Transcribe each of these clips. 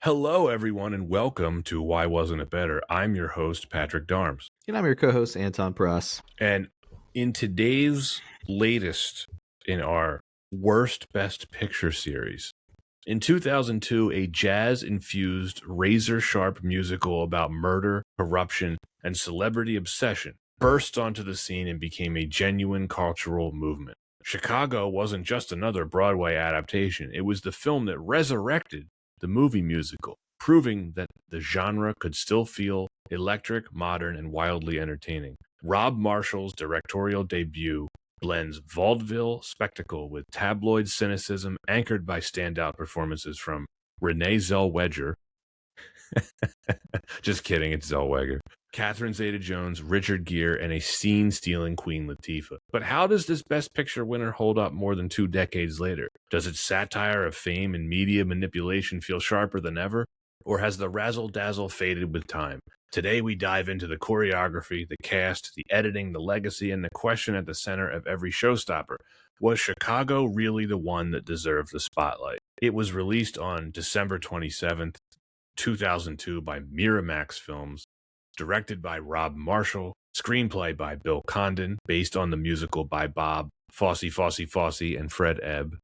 Hello, everyone, and welcome to Why Wasn't It Better? I'm your host, Patrick Darms. And I'm your co-host, Anton Prass. And in today's latest in our Worst Best Picture series, in 2002, a jazz-infused, razor-sharp musical about murder, corruption, and celebrity obsession burst onto the scene and became a genuine cultural movement. Chicago wasn't just another Broadway adaptation. It was the film that resurrected the movie musical, proving that the genre could still feel electric, modern, and wildly entertaining. Rob Marshall's directorial debut blends vaudeville spectacle with tabloid cynicism, anchored by standout performances from Renee Zellweger. Just kidding, it's Zellweger. Catherine Zeta-Jones, Richard Gere, and a scene-stealing Queen Latifah. But how does this Best Picture winner hold up more than 2 decades later? Does its satire of fame and media manipulation feel sharper than ever? Or has the razzle-dazzle faded with time? Today we dive into the choreography, the cast, the editing, the legacy, and the question at the center of every showstopper. Was Chicago really the one that deserved the spotlight? It was released on December 27th, 2002 by Miramax Films, directed by Rob Marshall, screenplay by Bill Condon, based on the musical by Bob Fosse and Fred Ebb,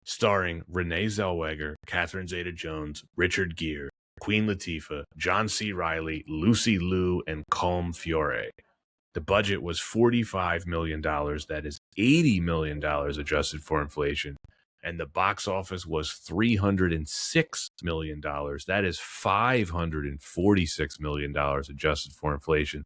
starring Renee Zellweger, Catherine Zeta-Jones, Richard Gere, Queen Latifah, John C. Reilly, Lucy Liu, and Colm Fiore. The budget was $45 million. That is $80 million adjusted for inflation. And the box office was $306 million. That is $546 million adjusted for inflation.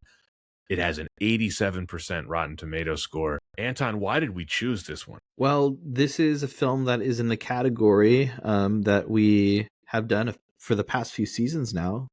It has an 87% Rotten Tomatoes score. Anton, why did we choose this one? Well, this is a film that is in the category that we have done for the past few seasons now.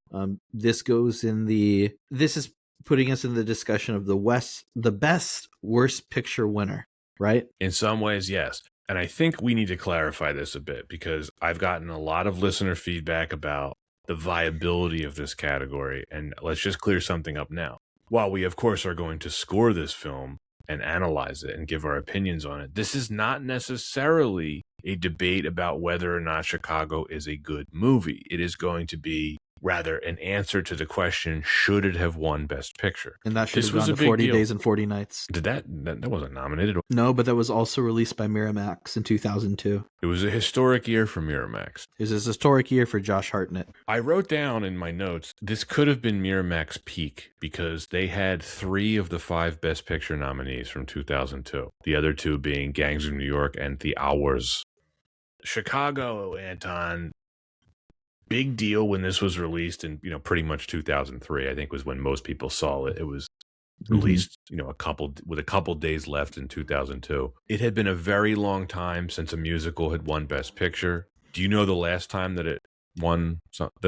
This is putting us in the discussion of the best worst picture winner, right? In some ways, yes. And I think we need to clarify this a bit because I've gotten a lot of listener feedback about the viability of this category. And let's just clear something up now. While we, of course, are going to score this film and analyze it and give our opinions on it, this is not necessarily a debate about whether or not Chicago is a good movie. It is going to be rather an answer to the question, should it have won Best Picture? And that should have gone to 40 Days and 40 Nights. Did that wasn't nominated? No, but that was also released by Miramax in 2002. It was a historic year for Miramax. It was a historic year for Josh Hartnett. I wrote down in my notes, this could have been Miramax peak because they had 3 of the 5 Best Picture nominees from 2002. The other 2 being Gangs of New York and The Hours. Chicago, Anton, big deal when this was released in, pretty much 2003, I think was when most people saw it. It was released, a couple days left in 2002. It had been a very long time since a musical had won Best Picture. Do you know the last time that a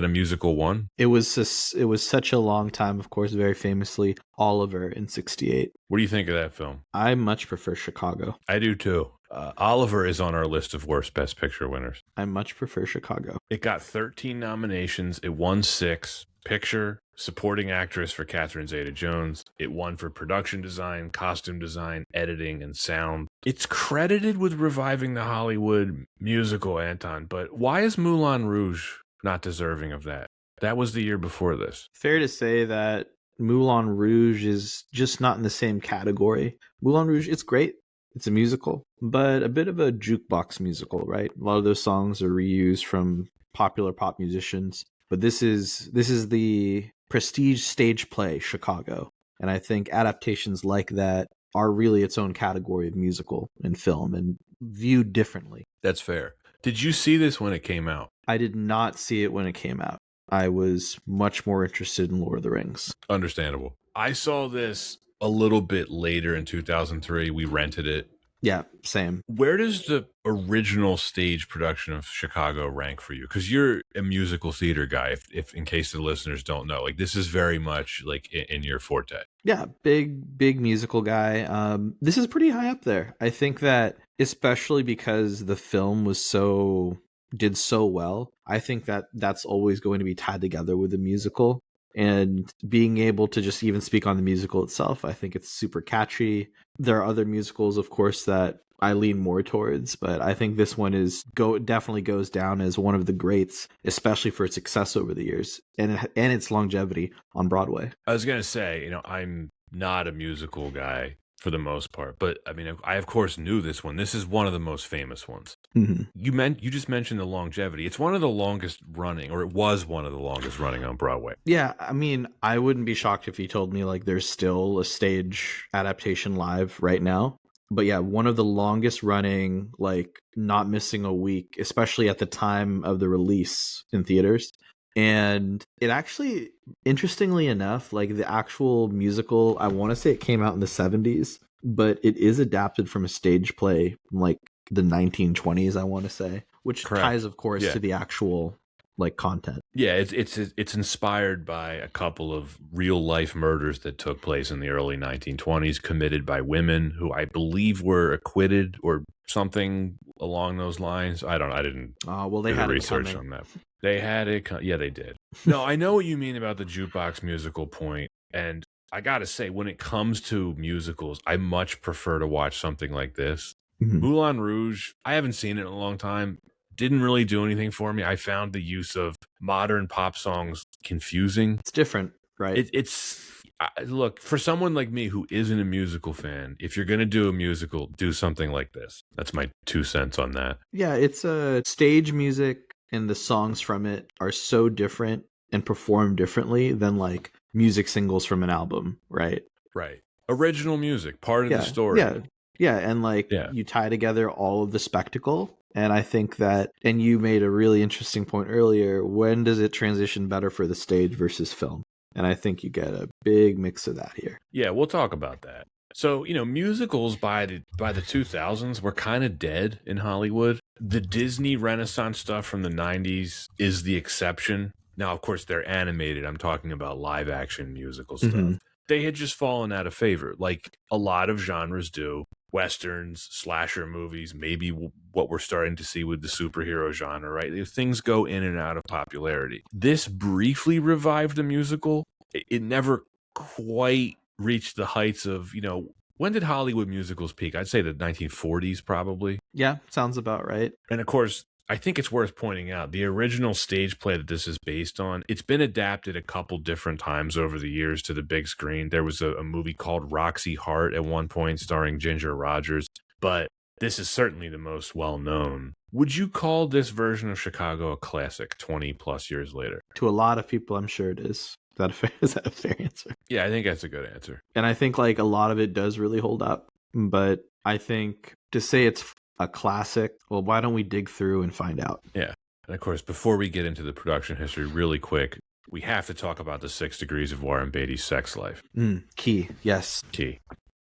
musical won? It was such a long time, of course, very famously, Oliver in 1968. What do you think of that film? I much prefer Chicago. I do too. Oliver is on our list of worst Best Picture winners. I much prefer Chicago. It got 13 nominations. It won 6. Picture, supporting actress for Catherine Zeta-Jones. It won for production design, costume design, editing, and sound. It's credited with reviving the Hollywood musical, Anton, but why is Moulin Rouge not deserving of that? That was the year before this. Fair to say that Moulin Rouge is just not in the same category. Moulin Rouge, it's great. It's a musical, but a bit of a jukebox musical, right? A lot of those songs are reused from popular pop musicians. But this is the prestige stage play, Chicago. And I think adaptations like that are really its own category of musical and film and viewed differently. That's fair. Did you see this when it came out? I did not see it when it came out. I was much more interested in Lord of the Rings. Understandable. I saw this a little bit later in 2003. We rented it. Yeah, same. Where does the original stage production of Chicago rank for you? Because you're a musical theater guy, if in case the listeners don't know. Like, this is very much like in your forte. Yeah, big musical guy. This is pretty high up there. I think that especially because the film did so well, I think that that's always going to be tied together with the musical. And being able to just even speak on the musical itself, I think it's super catchy. There are other musicals, of course, that I lean more towards, but I think this one definitely goes down as one of the greats, especially for its success over the years and its longevity on Broadway. I was going to say, I'm not a musical guy for the most part, but I mean, I of course knew this one. This is one of the most famous ones. Mm-hmm. You just mentioned the longevity. It's one of the longest running, or it was one of the longest running on Broadway. Yeah, I mean, I wouldn't be shocked if you told me like there's still a stage adaptation live right now. But yeah, one of the longest running, like not missing a week, especially at the time of the release in theaters. And it actually, interestingly enough, like the actual musical, I want to say it came out in the 70s, but it is adapted from a stage play from like the 1920s, I want to say, which Correct. ties, of course, Yeah. to the actual like content. Yeah, it's inspired by a couple of real life murders that took place in the early 1920s, committed by women who I believe were acquitted or something along those lines. I didn't Well, they do had the it research coming. on that. They had it. Yeah, they did. No, I know what you mean about the jukebox musical point, and I gotta say, when it comes to musicals, I much prefer to watch something like this. Mhm. Moulin Rouge, I haven't seen it in a long time. Didn't really do anything for me. I found the use of modern pop songs confusing. It's different, right? Look, for someone like me who isn't a musical fan, if you're going to do a musical, do something like this. That's my 2 cents on that. Yeah, it's a stage music and the songs from it are so different and performed differently than like music singles from an album, right? Right. Original music, part of the story. Yeah, and like you tie together all of the spectacle. And I think that, and you made a really interesting point earlier, when does it transition better for the stage versus film? And I think you get a big mix of that here. Yeah, we'll talk about that. So, musicals by the 2000s were kind of dead in Hollywood. The Disney Renaissance stuff from the 90s is the exception. Now, of course, they're animated. I'm talking about live action musical stuff. Mm-hmm. They had just fallen out of favor, like a lot of genres do. Westerns, slasher movies, maybe what we're starting to see with the superhero genre, right? Things go in and out of popularity. This briefly revived the musical. It never quite reached the heights of, when did Hollywood musicals peak? I'd say the 1940s probably. Yeah, sounds about right. And of course, I think it's worth pointing out the original stage play that this is based on, it's been adapted a couple different times over the years to the big screen. There was a movie called Roxy Hart at one point starring Ginger Rogers, but this is certainly the most well-known. Would you call this version of Chicago a classic 20 plus years later? To a lot of people, I'm sure it is. Is that a fair answer? Yeah, I think that's a good answer. And I think like a lot of it does really hold up, but I think to say it's a classic, well, why don't we dig through and find out? Yeah. And of course, before we get into the production history really quick, we have to talk about the 6 Degrees of Warren Beatty's sex life. Key. Yes. Key.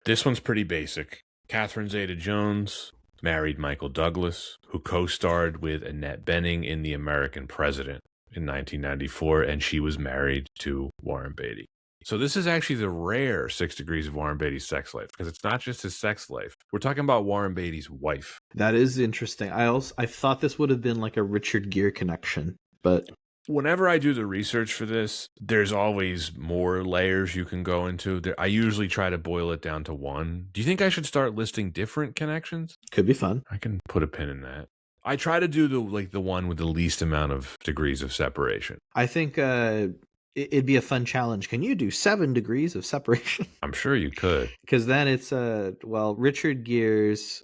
This one's pretty basic. Catherine Zeta-Jones married Michael Douglas, who co-starred with Annette Bening in The American President in 1994, and she was married to Warren Beatty. So this is actually the rare 6 Degrees of Warren Beatty's sex life, because it's not just his sex life. We're talking about Warren Beatty's wife. That is interesting. I thought this would have been like a Richard Gere connection, but whenever I do the research for this, there's always more layers you can go into. I usually try to boil it down to one. Do you think I should start listing different connections? Could be fun. I can put a pin in that. I try to do the one with the least amount of degrees of separation. I think it'd be a fun challenge. Can you do 7 degrees of separation? I'm sure you could. Because then it's Richard Gere's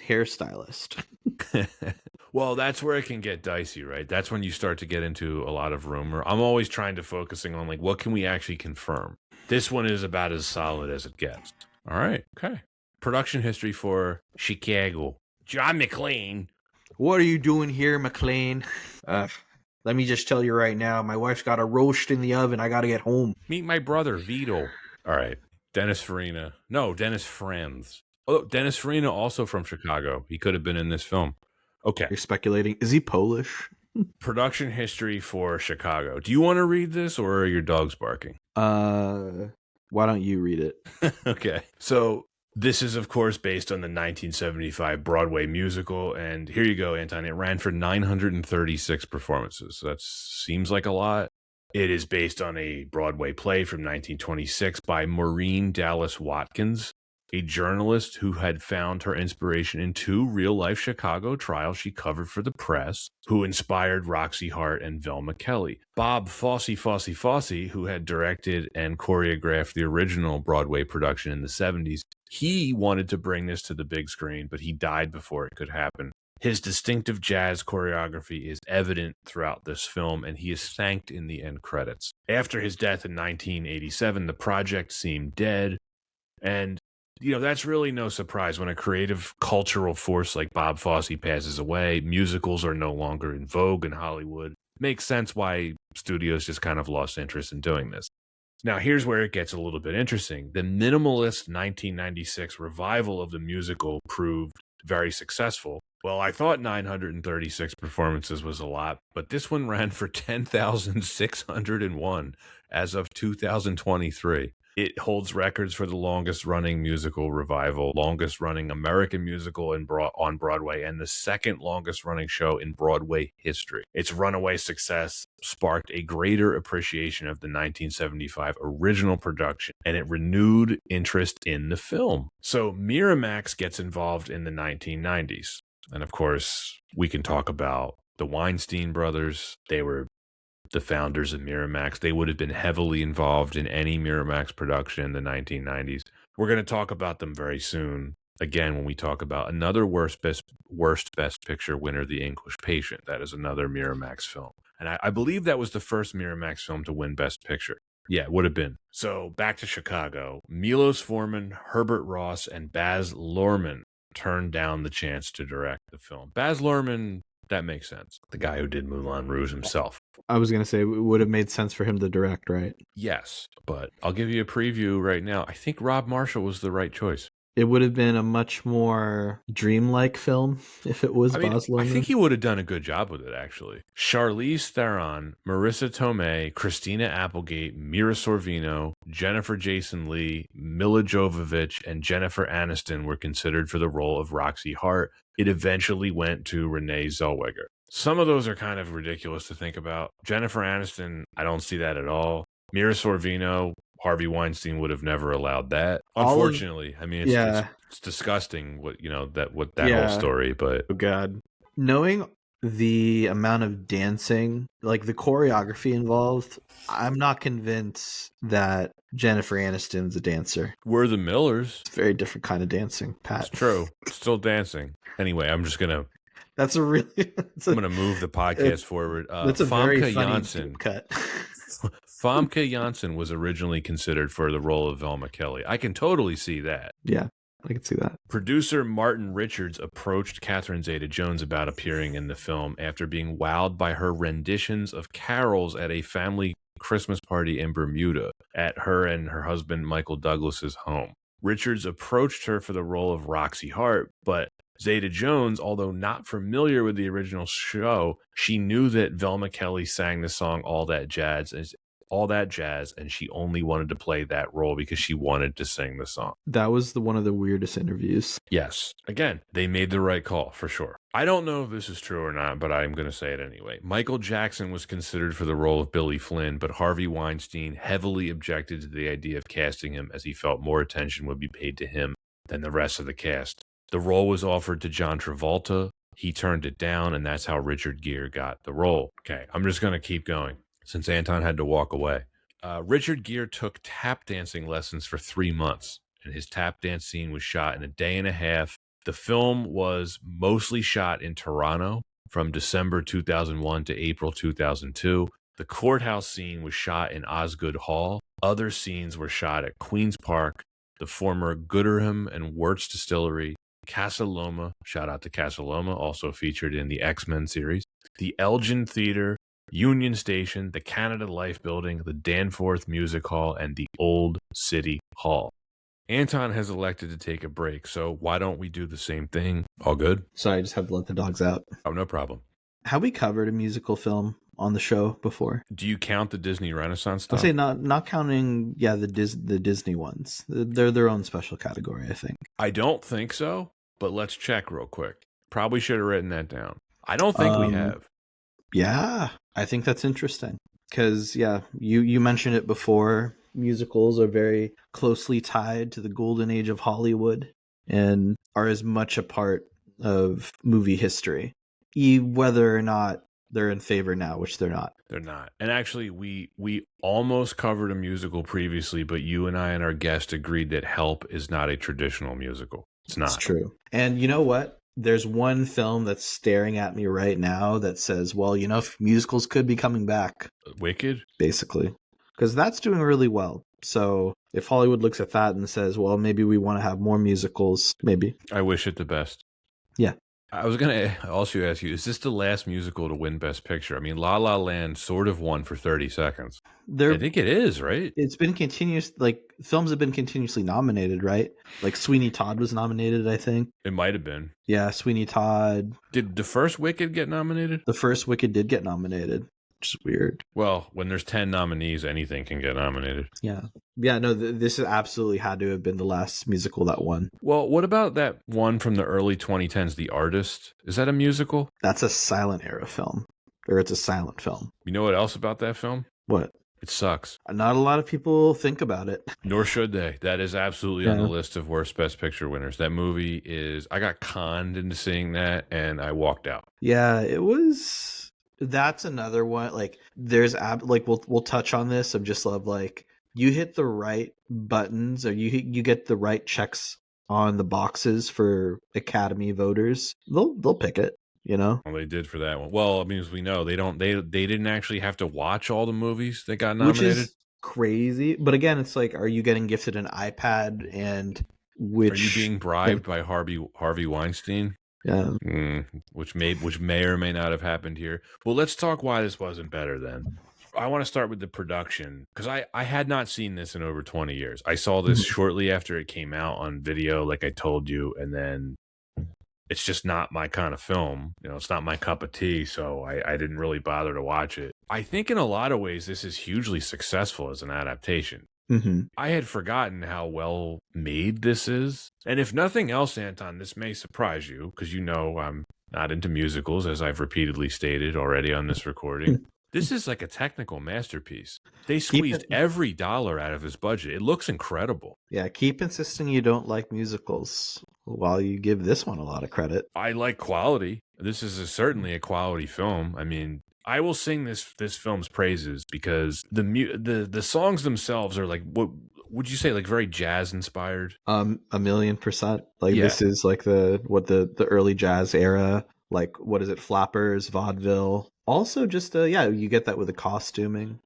hairstylist. Well, that's where it can get dicey, right? That's when you start to get into a lot of rumor. I'm always trying to focusing on what can we actually confirm. This one is about as solid as it gets. All right. Okay. Production history for Chicago. John McClane. What are you doing here, McClane? Let me just tell you right now, my wife's got a roast in the oven. I got to get home. Meet my brother, Vito. All right. Dennis Farina. No, Dennis Franz. Oh, Dennis Farina, also from Chicago. He could have been in this film. Okay. You're speculating. Is he Polish? Production history for Chicago. Do you want to read this, or are your dogs barking? Why don't you read it? Okay. So This is, of course, based on the 1975 Broadway musical. And here you go, Anton. It ran for 936 performances. So that seems like a lot. It is based on a Broadway play from 1926 by Maureen Dallas Watkins, a journalist who had found her inspiration in two real-life Chicago trials she covered for the press, who inspired Roxy Hart and Velma Kelly. Bob Fosse, who had directed and choreographed the original Broadway production in the 70s, he wanted to bring this to the big screen, but he died before it could happen. His distinctive jazz choreography is evident throughout this film, and he is thanked in the end credits. After his death in 1987, the project seemed dead, and that's really no surprise. When a creative cultural force like Bob Fosse passes away, musicals are no longer in vogue in Hollywood. Makes sense why studios just kind of lost interest in doing this. Now, here's where it gets a little bit interesting. The minimalist 1996 revival of the musical proved very successful. Well, I thought 936 performances was a lot, but this one ran for 10,601 as of 2023. It holds records for the longest running musical revival, longest running American musical on Broadway, and the second longest running show in Broadway history. Its runaway success sparked a greater appreciation of the 1975 original production, and it renewed interest in the film. So Miramax gets involved in the 1990s. And of course, we can talk about the Weinstein brothers. They were the founders of Miramax. They would have been heavily involved in any Miramax production in the 1990s. We're going to talk about them very soon. Again, when we talk about another worst best picture winner, The English Patient. That is another Miramax film. And I believe that was the first Miramax film to win Best Picture. Yeah, it would have been. So back to Chicago. Milos Forman, Herbert Ross, and Baz Luhrmann turned down the chance to direct the film. Baz Luhrmann, that makes sense. The guy who did Moulin Rouge himself. I was going to say it would have made sense for him to direct, right? Yes, but I'll give you a preview right now. I think Rob Marshall was the right choice. It would have been a much more dreamlike film if it was Baz Luhrmann. I think he would have done a good job with it, actually. Charlize Theron, Marissa Tomei, Christina Applegate, Mira Sorvino, Jennifer Jason Leigh, Milla Jovovich, and Jennifer Aniston were considered for the role of Roxy Hart. It eventually went to Renee Zellweger. Some of those are kind of ridiculous to think about. Jennifer Aniston, I don't see that at all. Mira Sorvino, Harvey Weinstein would have never allowed that. Unfortunately, it's disgusting what whole story. But oh god, knowing the amount of dancing, like the choreography involved, I'm not convinced that Jennifer Aniston's a dancer. We're the Millers. It's a very different kind of dancing, Pat. It's true. Still dancing. Anyway, I'm just gonna. That's a really. I'm gonna move the podcast forward. That's a Famke very funny Janssen cut. Famke Janssen was originally considered for the role of Velma Kelly. I can totally see that. Yeah, I can see that. Producer Martin Richards approached Catherine Zeta-Jones about appearing in the film after being wowed by her renditions of carols at a family Christmas party in Bermuda at her and her husband Michael Douglas's home. Richards approached her for the role of Roxy Hart, but Zeta-Jones, although not familiar with the original show, she knew that Velma Kelly sang the song All That Jazz, and she only wanted to play that role because she wanted to sing the song. That was one of the weirdest interviews. Yes. Again, they made the right call, for sure. I don't know if this is true or not, but I'm going to say it anyway. Michael Jackson was considered for the role of Billy Flynn, but Harvey Weinstein heavily objected to the idea of casting him as he felt more attention would be paid to him than the rest of the cast. The role was offered to John Travolta. He turned it down, and that's how Richard Gere got the role. Okay, I'm just going to keep going since Anton had to walk away. Richard Gere took tap dancing lessons for 3 months, and his tap dance scene was shot in a day and a half. The film was mostly shot in Toronto from December 2001 to April 2002. The courthouse scene was shot in Osgoode Hall. Other scenes were shot at Queen's Park, the former Gooderham and Wirtz Distillery, Casa Loma, shout out to Casa Loma, also featured in the X-Men series, the Elgin Theater, Union Station, the Canada Life Building, the Danforth Music Hall, and the Old City Hall. Anton has elected to take a break, so why don't we do the same thing? All good? Sorry, I just had to let the dogs out. Oh, no problem. Have we covered a musical film on the show before. Do you count the Disney Renaissance I'll stuff? say not counting, the Disney ones. They're their own special category, I think. I don't think so, but let's check real quick. Probably should have written that down. I don't think we have. Yeah, I think that's interesting because you mentioned it before. Musicals are very closely tied to the golden age of Hollywood and are as much a part of movie history, whether or not they're in favor now, which they're not. They're not. And actually, we almost covered a musical previously, but you and I and our guest agreed that Help is not a traditional musical. It's not. It's true. And you know what? There's one film that's staring at me right now that says, well, if musicals could be coming back. Wicked? Basically. Because that's doing really well. So if Hollywood looks at that and says, well, maybe we want to have more musicals, maybe. I wish it the best. Yeah. I was going to also ask you, is this the last musical to win Best Picture? I mean, La La Land sort of won for 30 seconds. I think it is, right? It's been continuous, films have been continuously nominated, right? Like Sweeney Todd was nominated, I think. It might have been. Yeah, Sweeney Todd. Did the first Wicked get nominated? The first Wicked did get nominated, which is weird. Well, when there's 10 nominees, anything can get nominated. Yeah. Yeah, no, this absolutely had to have been the last musical that won. Well, what about that one from the early 2010s, The Artist? Is that a musical? That's a silent era film. Or it's a silent film. You know what else about that film? What? It sucks. Not a lot of people think about it. Nor should they. That is absolutely on the list of worst Best Picture winners. That movie is... I got conned into seeing that, and I walked out. Yeah, it was... That's another one. There's... we'll touch on this. I'm just love, you hit the right buttons, or you get the right checks on the boxes for Academy voters, they'll pick it. Well, they did for that one. Well, I mean, as we know, they didn't actually have to watch all the movies that got nominated. Which is crazy. But again, it's are you getting gifted an iPad, and are you being bribed by Harvey Weinstein? Yeah. Which may or may not have happened here. Well, let's talk why this wasn't better then. I want to start with the production, because I had not seen this in over 20 years. I saw this shortly after it came out on video, like I told you, and then it's just not my kind of film. It's not my cup of tea, so I didn't really bother to watch it. I think in a lot of ways, this is hugely successful as an adaptation. Mm-hmm. I had forgotten how well made this is. And if nothing else, Anton, this may surprise you, because I'm not into musicals, as I've repeatedly stated already on this recording. This is like a technical masterpiece. They squeezed every dollar out of this budget. It looks incredible. Yeah, keep insisting you don't like musicals while you give this one a lot of credit. I like quality. This is certainly a quality film. I mean, I will sing this film's praises because the songs themselves are what would you say, very jazz inspired? 1,000,000%. This is the early jazz era. What is it? Flappers, vaudeville. Also, just you get that with the costuming,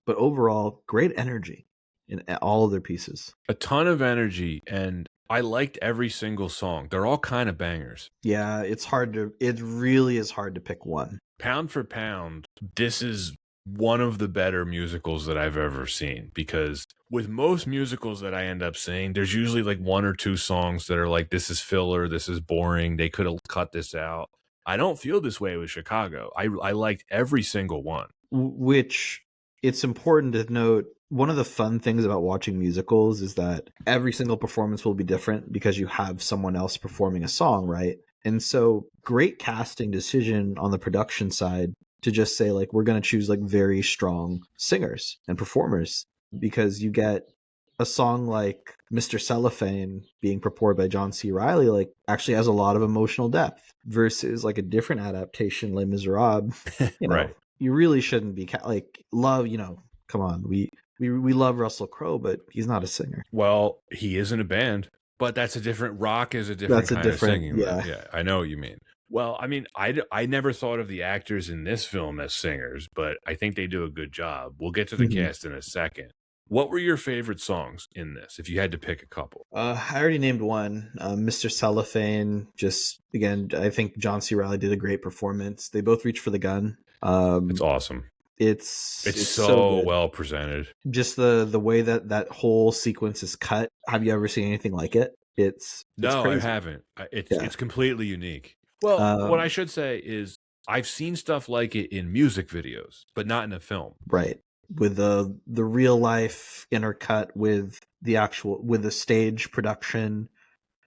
but overall, great energy in all of their pieces. A ton of energy, and I liked every single song. They're all kind of bangers. Yeah, it really is hard to pick one. Pound for pound, this is one of the better musicals that I've ever seen, because with most musicals that I end up seeing, there's usually one or two songs that are this is filler, this is boring, they could have cut this out. I don't feel this way with Chicago. I liked every single one. Which, it's important to note, one of the fun things about watching musicals is that every single performance will be different because you have someone else performing a song, right? And so, great casting decision on the production side to just say, we're going to choose very strong singers and performers, because you get a song like Mr. Cellophane being performed by John C. Reilly actually has a lot of emotional depth, versus a different adaptation, Les Miserables. Right. You really shouldn't be love. Come on, we love Russell Crowe, but he's not a singer. Well, he is in a band, but that's a different. Rock is a different kind of singing. Yeah, I know what you mean. Well, I mean, I never thought of the actors in this film as singers, but I think they do a good job. We'll get to the cast in a second. What were your favorite songs in this, if you had to pick a couple? I already named one, Mr. Cellophane. Just, again, I think John C. Reilly did a great performance. They both reach for the gun. It's awesome. It's so well presented. Just the way that whole sequence is cut. Have you ever seen anything like it? It's no, crazy. I haven't. It's completely unique. Well, what I should say is I've seen stuff like it in music videos, but not in a film. Right. With the real life intercut with the stage production,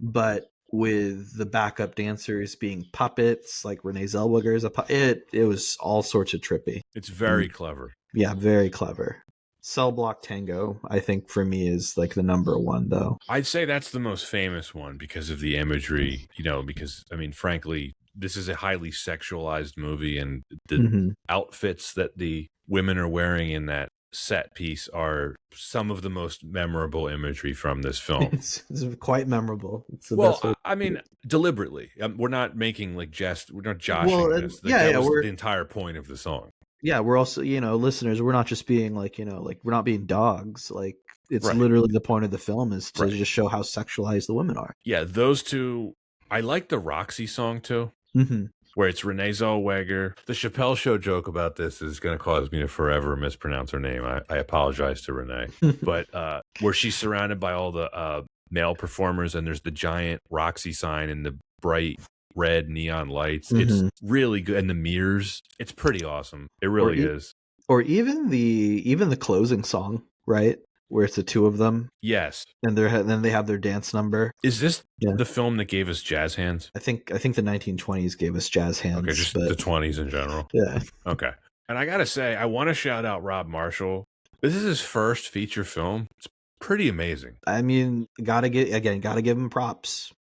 but with the backup dancers being puppets, like Renee Zellweger is a puppet. It was all sorts of trippy. It's very clever. Yeah, very clever. Cell Block Tango, I think for me is like the number one though. I'd say that's the most famous one because of the imagery, because I mean, frankly, this is a highly sexualized movie, and the outfits that the women are wearing in that set piece are some of the most memorable imagery from this film. It's quite memorable. It's the best way. I mean, deliberately. We're not making like we're not joshing this. That was the entire point of the song. Yeah, we're also, listeners, we're not just being like, like we're not being dogs. Like it's Right. literally the point of the film is to just show how sexualized the women are. Yeah, those two. I like the Roxy song too. Mm-hmm. Where it's Renee Zellweger. The Chappelle Show joke about this is going to cause me to forever mispronounce her name. I apologize to Renee. But where she's surrounded by all the male performers, and there's the giant Roxy sign and the bright red neon lights. It's really good. And the mirrors. It's pretty awesome. It really is. Or even the closing song, right? Where it's the two of them. Yes. And then they have their dance number. Is this the film that gave us Jazz Hands? I think the 1920s gave us Jazz Hands. Okay, just the 20s in general. Yeah. Okay. And I got to say, I want to shout out Rob Marshall. This is his first feature film. It's pretty amazing. I mean, gotta give him props.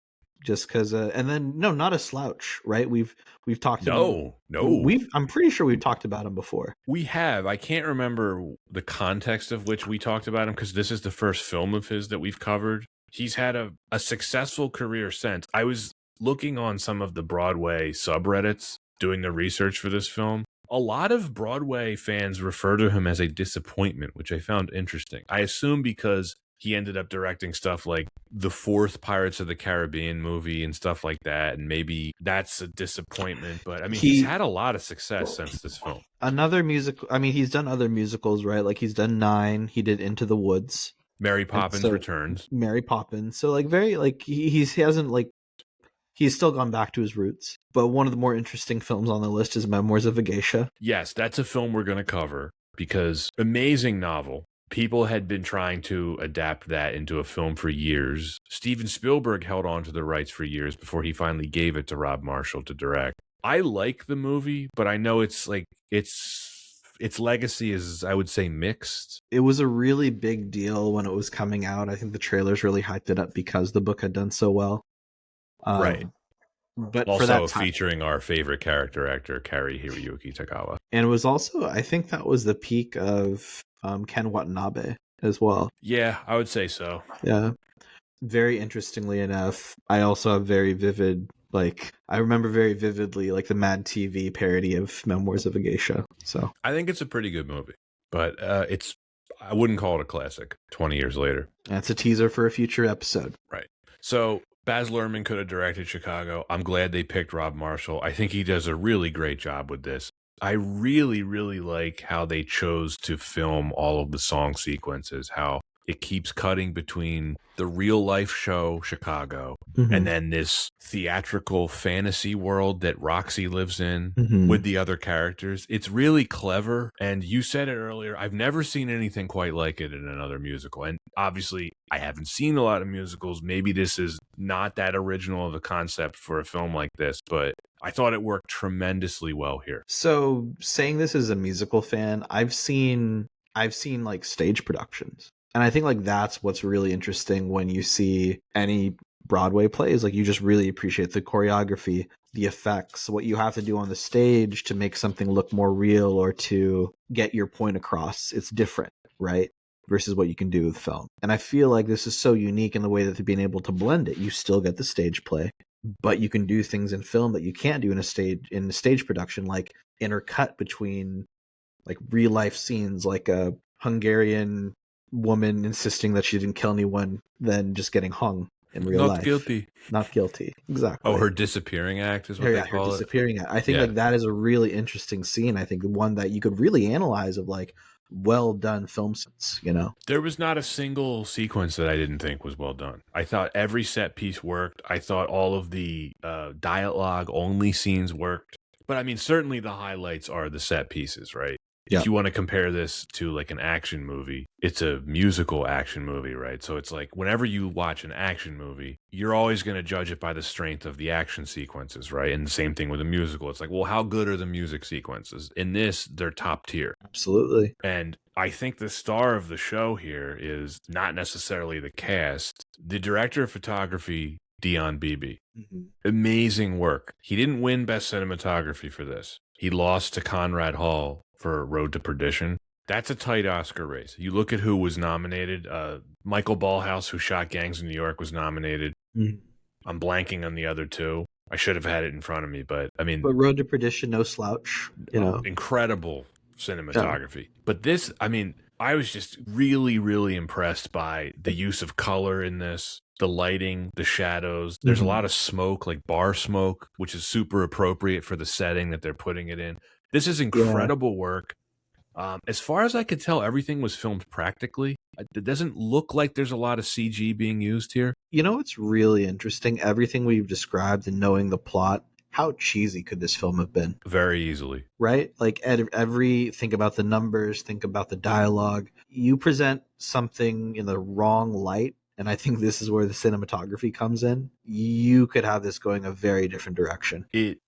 Just because, and then no, not a slouch, right? We've talked. No. I'm pretty sure we've talked about him before. We have. I can't remember the context of which we talked about him because this is the first film of his that we've covered. He's had a successful career since. I was looking on some of the Broadway subreddits doing the research for this film. A lot of Broadway fans refer to him as a disappointment, which I found interesting. I assume because he ended up directing stuff like the fourth Pirates of the Caribbean movie and stuff like that. And maybe that's a disappointment. But I mean, he's had a lot of success since this film. Another musical. I mean, he's done other musicals, right? Like he's done 9. He did Into the Woods. Mary Poppins Returns. Mary Poppins. So like very like he hasn't like he's still gone back to his roots. But one of the more interesting films on the list is Memoirs of a Geisha. Yes, that's a film we're going to cover because amazing novel. People had been trying to adapt that into a film for years. Steven Spielberg held on to the rights for years before he finally gave it to Rob Marshall to direct. I like the movie, but I know it's its legacy is, I would say, mixed. It was a really big deal when it was coming out. I think the trailers really hyped it up because the book had done so well. Right. But also for that time, featuring our favorite character actor, Cary Hiroyuki Tagawa. And it was also, I think that was the peak of Ken Watanabe as well. Yeah, I would say so. Yeah. Very interestingly enough, I also have very vivid, I remember very vividly, the Mad TV parody of Memoirs of a Geisha. So I think it's a pretty good movie, but I wouldn't call it a classic 20 years later. That's a teaser for a future episode. Right. So Baz Luhrmann could have directed Chicago. I'm glad they picked Rob Marshall. I think he does a really great job with this. I really, really like how they chose to film all of the song sequences, how it keeps cutting between the real life show, Chicago, and then this theatrical fantasy world that Roxy lives in with the other characters. It's really clever. And you said it earlier, I've never seen anything quite like it in another musical. And obviously, I haven't seen a lot of musicals. Maybe this is not that original of a concept for a film like this, but I thought it worked tremendously well here. So saying this as a musical fan, I've seen stage productions. And I think that's what's really interesting when you see any Broadway plays. You just really appreciate the choreography, the effects, what you have to do on the stage to make something look more real or to get your point across. It's different, right? Versus what you can do with film. And I feel like this is so unique in the way that they've been able to blend it. You still get the stage play, but you can do things in film that you can't do in a stage production, like intercut between real life scenes, like a Hungarian woman insisting that she didn't kill anyone, then just getting hung in real life. Not guilty. Exactly. Oh, her disappearing act is what they call it. Her disappearing act. I think that is a really interesting scene. I think one that you could really analyze of well done film scenes, There was not a single sequence that I didn't think was well done. I thought every set piece worked. I thought all of the dialogue only scenes worked. But I mean, certainly the highlights are the set pieces, right? Yeah. If you want to compare this to like an action movie, it's a musical action movie, right? So it's like whenever you watch an action movie, you're always going to judge it by the strength of the action sequences, right? And the same thing with a musical. It's like, well, how good are the music sequences? In this, they're top tier. Absolutely. And I think the star of the show here is not necessarily the cast. The director of photography, Dion Beebe. Mm-hmm. Amazing work. He didn't win Best Cinematography for this. He lost to Conrad Hall for Road to Perdition. That's a tight Oscar race. You look at who was nominated. Michael Ballhaus, who shot Gangs of New York, was nominated. Mm-hmm. I'm blanking on the other two. I should have had it in front of me, but I mean... But Road to Perdition, no slouch, you know. Incredible cinematography. Yeah. But this, I mean, I was just really, really impressed by the use of color in this. The lighting, the shadows. There's a lot of smoke, like bar smoke, which is super appropriate for the setting that they're putting it in. This is incredible work. As far as I could tell, everything was filmed practically. It doesn't look like there's a lot of CG being used here. You know what's really interesting? Everything we've described and knowing the plot, how cheesy could this film have been? Very easily. Right? Like think about the numbers, think about the dialogue. You present something in the wrong light, and I think this is where the cinematography comes in. You could have this going a very different direction. It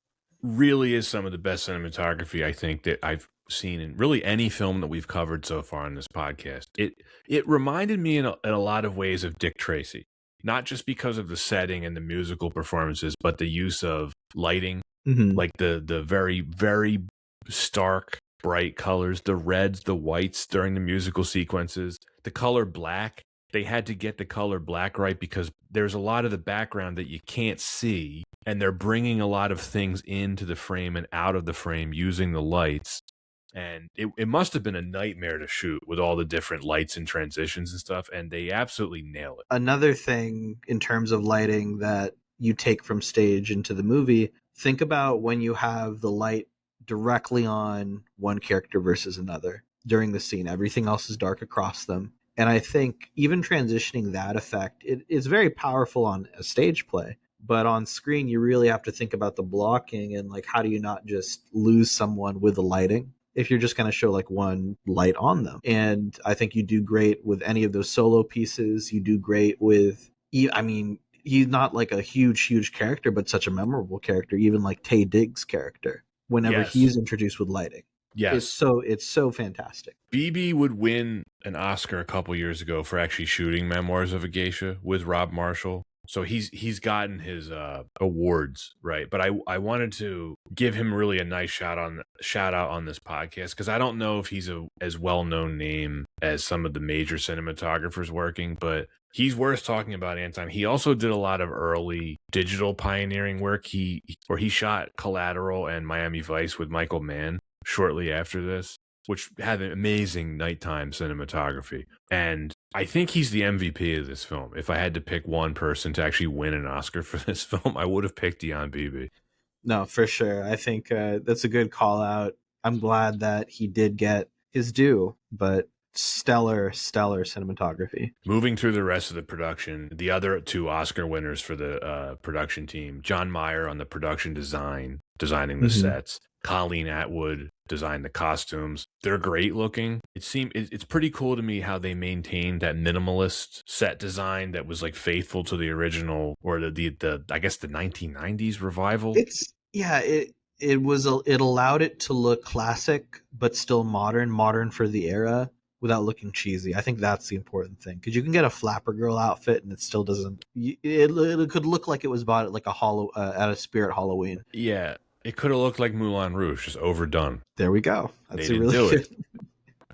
really is some of the best cinematography, I think, that I've seen in really any film that we've covered so far on this podcast. It reminded me in a lot of ways of Dick Tracy, not just because of the setting and the musical performances, but the use of lighting, like the very, very stark, bright colors, the reds, the whites during the musical sequences, the color black. They had to get the color black right because there's a lot of the background that you can't see, and they're bringing a lot of things into the frame and out of the frame using the lights. And it must have been a nightmare to shoot with all the different lights and transitions and stuff, and they absolutely nail it. Another thing in terms of lighting that you take from stage into the movie, think about when you have the light directly on one character versus another during the scene. Everything else is dark across them. And I think even transitioning that effect, it's very powerful on a stage play. But on screen, you really have to think about the blocking and like, how do you not just lose someone with the lighting if you're just going to show like one light on them? And I think you do great with any of those solo pieces. You do great with, I mean, he's not like a huge character, but such a memorable character, even like Taye Diggs' character, whenever he's introduced with lighting. Yes. It's so fantastic. Beebe would win an Oscar a couple years ago for actually shooting Memoirs of a Geisha with Rob Marshall. So he's gotten his awards, right? But I wanted to give him really a nice shout out on this podcast because I don't know if he's as well-known name as some of the major cinematographers working, but he's worth talking about. Anton. He also did a lot of early digital pioneering work. He shot Collateral and Miami Vice with Michael Mann shortly after this, which had an amazing nighttime cinematography. And I think he's the MVP of this film. If I had to pick one person to actually win an Oscar for this film, I would have picked Dion Beebe. No, for sure. I think that's a good call out. I'm glad that he did get his due, but stellar cinematography. Moving through the rest of the production, the other two Oscar winners for the production team, John Meyer on the production designing the sets, Colleen Atwood designed the costumes. They're great looking. It's pretty cool to me how they maintained that minimalist set design that was like faithful to the original, or the I guess the 1990s revival. It allowed it to look classic but still modern for the era without looking cheesy. I think that's the important thing, because you can get a Flapper Girl outfit and it still doesn't. It could look like it was bought at like at a Spirit Halloween. Yeah. It could have looked like Moulin Rouge, just overdone. There we go. That's they didn't do it.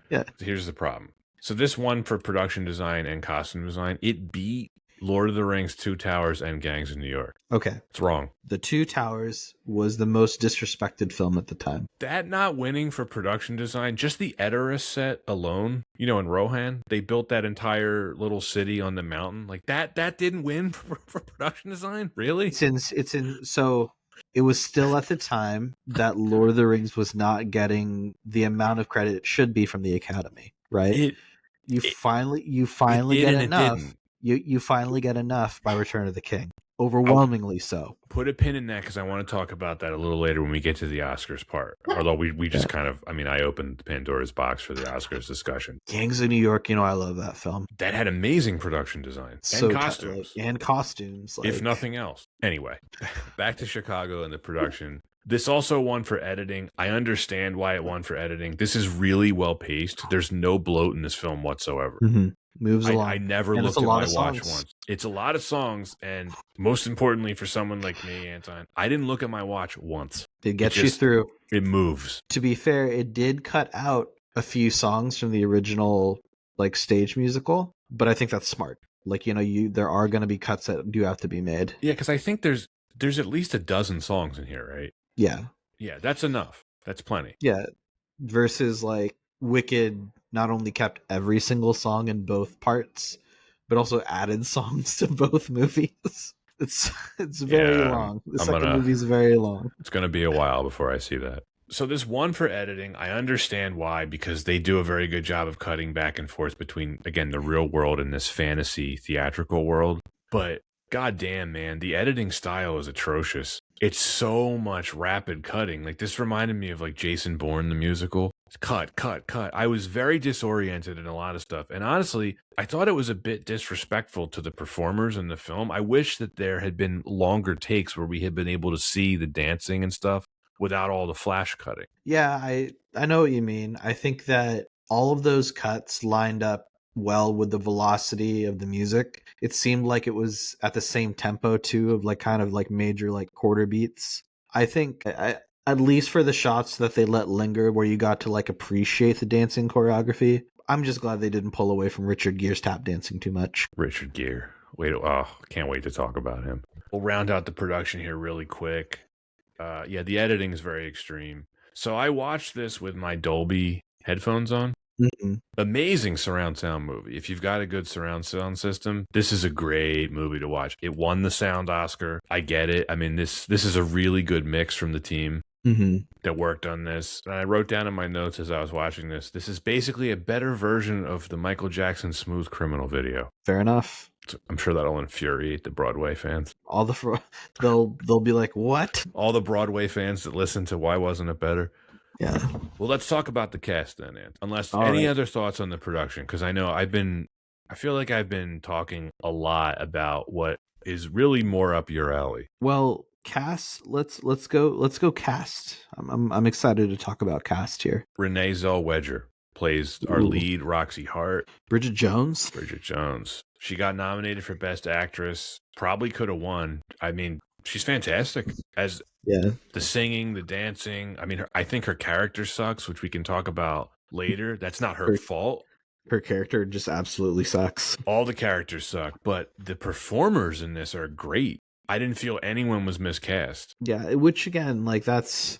Yeah. Here's the problem. So this one for production design and costume design, it beat Lord of the Rings, Two Towers, and Gangs of New York. Okay. It's wrong. The Two Towers was the most disrespected film at the time. That not winning for production design, just the Edoras set alone, in Rohan, they built that entire little city on the mountain. Like that didn't win for production design? Really? So it was still at the time that Lord of the Rings was not getting the amount of credit it should be from the Academy, right? You finally get enough. You finally get enough by Return of the King. Overwhelmingly so. Put a pin in that because I want to talk about that a little later when we get to the Oscars part. Although we just kind of, I mean, I opened Pandora's box for the Oscars discussion. Gangs of New York, I love that film. That had amazing production design and costumes. And costumes. If nothing else. Anyway, back to Chicago and the production. This also won for editing. I understand why it won for editing. This is really well paced. There's no bloat in this film whatsoever. Mm-hmm. Moves along. I never looked at my watch once. It's a lot of songs, and most importantly for someone like me, Anton, I didn't look at my watch once. It gets you through. It moves. To be fair, it did cut out a few songs from the original stage musical, but I think that's smart. There are going to be cuts that do have to be made. Yeah, because I think there's at least a dozen songs in here, right? Yeah. Yeah, that's enough. That's plenty. Yeah. Versus Wicked not only kept every single song in both parts, but also added songs to both movies. It's very long. The second movie's very long. It's going to be a while before I see that. So this one for editing, I understand why, because they do a very good job of cutting back and forth between, again, the real world and this fantasy theatrical world. But goddamn, man, the editing style is atrocious. It's so much rapid cutting. This reminded me of Jason Bourne, the musical. Cut. I was very disoriented in a lot of stuff. And honestly, I thought it was a bit disrespectful to the performers in the film. I wish that there had been longer takes where we had been able to see the dancing and stuff without all the flash cutting. Yeah, I know what you mean. I think that all of those cuts lined up well with the velocity of the music. It seemed like it was at the same tempo too, of kind of major quarter beats. I think at least for the shots that they let linger where you got to appreciate the dancing choreography, I'm just glad they didn't pull away from Richard Gere's tap dancing too much. Richard Gere. Can't wait to talk about him. We'll round out the production here really quick. The editing is very extreme. So I watched this with my Dolby headphones on. Mm-hmm. Amazing surround sound movie. If you've got a good surround sound system, this is a great movie to watch. It won the sound Oscar. I get it. I mean, this is a really good mix from the team that worked on this. And I wrote down in my notes as I was watching this, this is basically a better version of the Michael Jackson Smooth Criminal video. Fair enough. I'm sure that'll infuriate the Broadway fans. They'll be like, what? All the Broadway fans that listen to Why Wasn't It Better? Yeah. Well, let's talk about the cast then, Ant. Unless any other thoughts on the production, because I know I feel like I've been talking a lot about what is really more up your alley. Well, cast. Let's go cast. I'm excited to talk about cast here. Renee Zellweger plays our lead, Roxy Hart. Bridget Jones. She got nominated for Best Actress. Probably could have won. I mean, she's fantastic as the singing, the dancing. I mean, I think her character sucks, which we can talk about later. That's not her fault. Her character just absolutely sucks. All the characters suck, but the performers in this are great. I didn't feel anyone was miscast. Yeah, which again, that's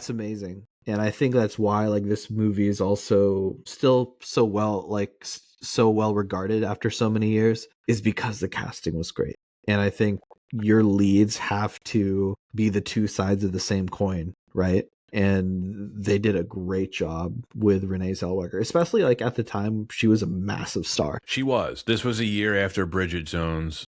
amazing. And I think that's why this movie is also still so well regarded after so many years, is because the casting was great. And I think your leads have to be the two sides of the same coin, right? And they did a great job with Renee Zellweger, especially at the time she was a massive star. She was. This was a year after Bridget Jones.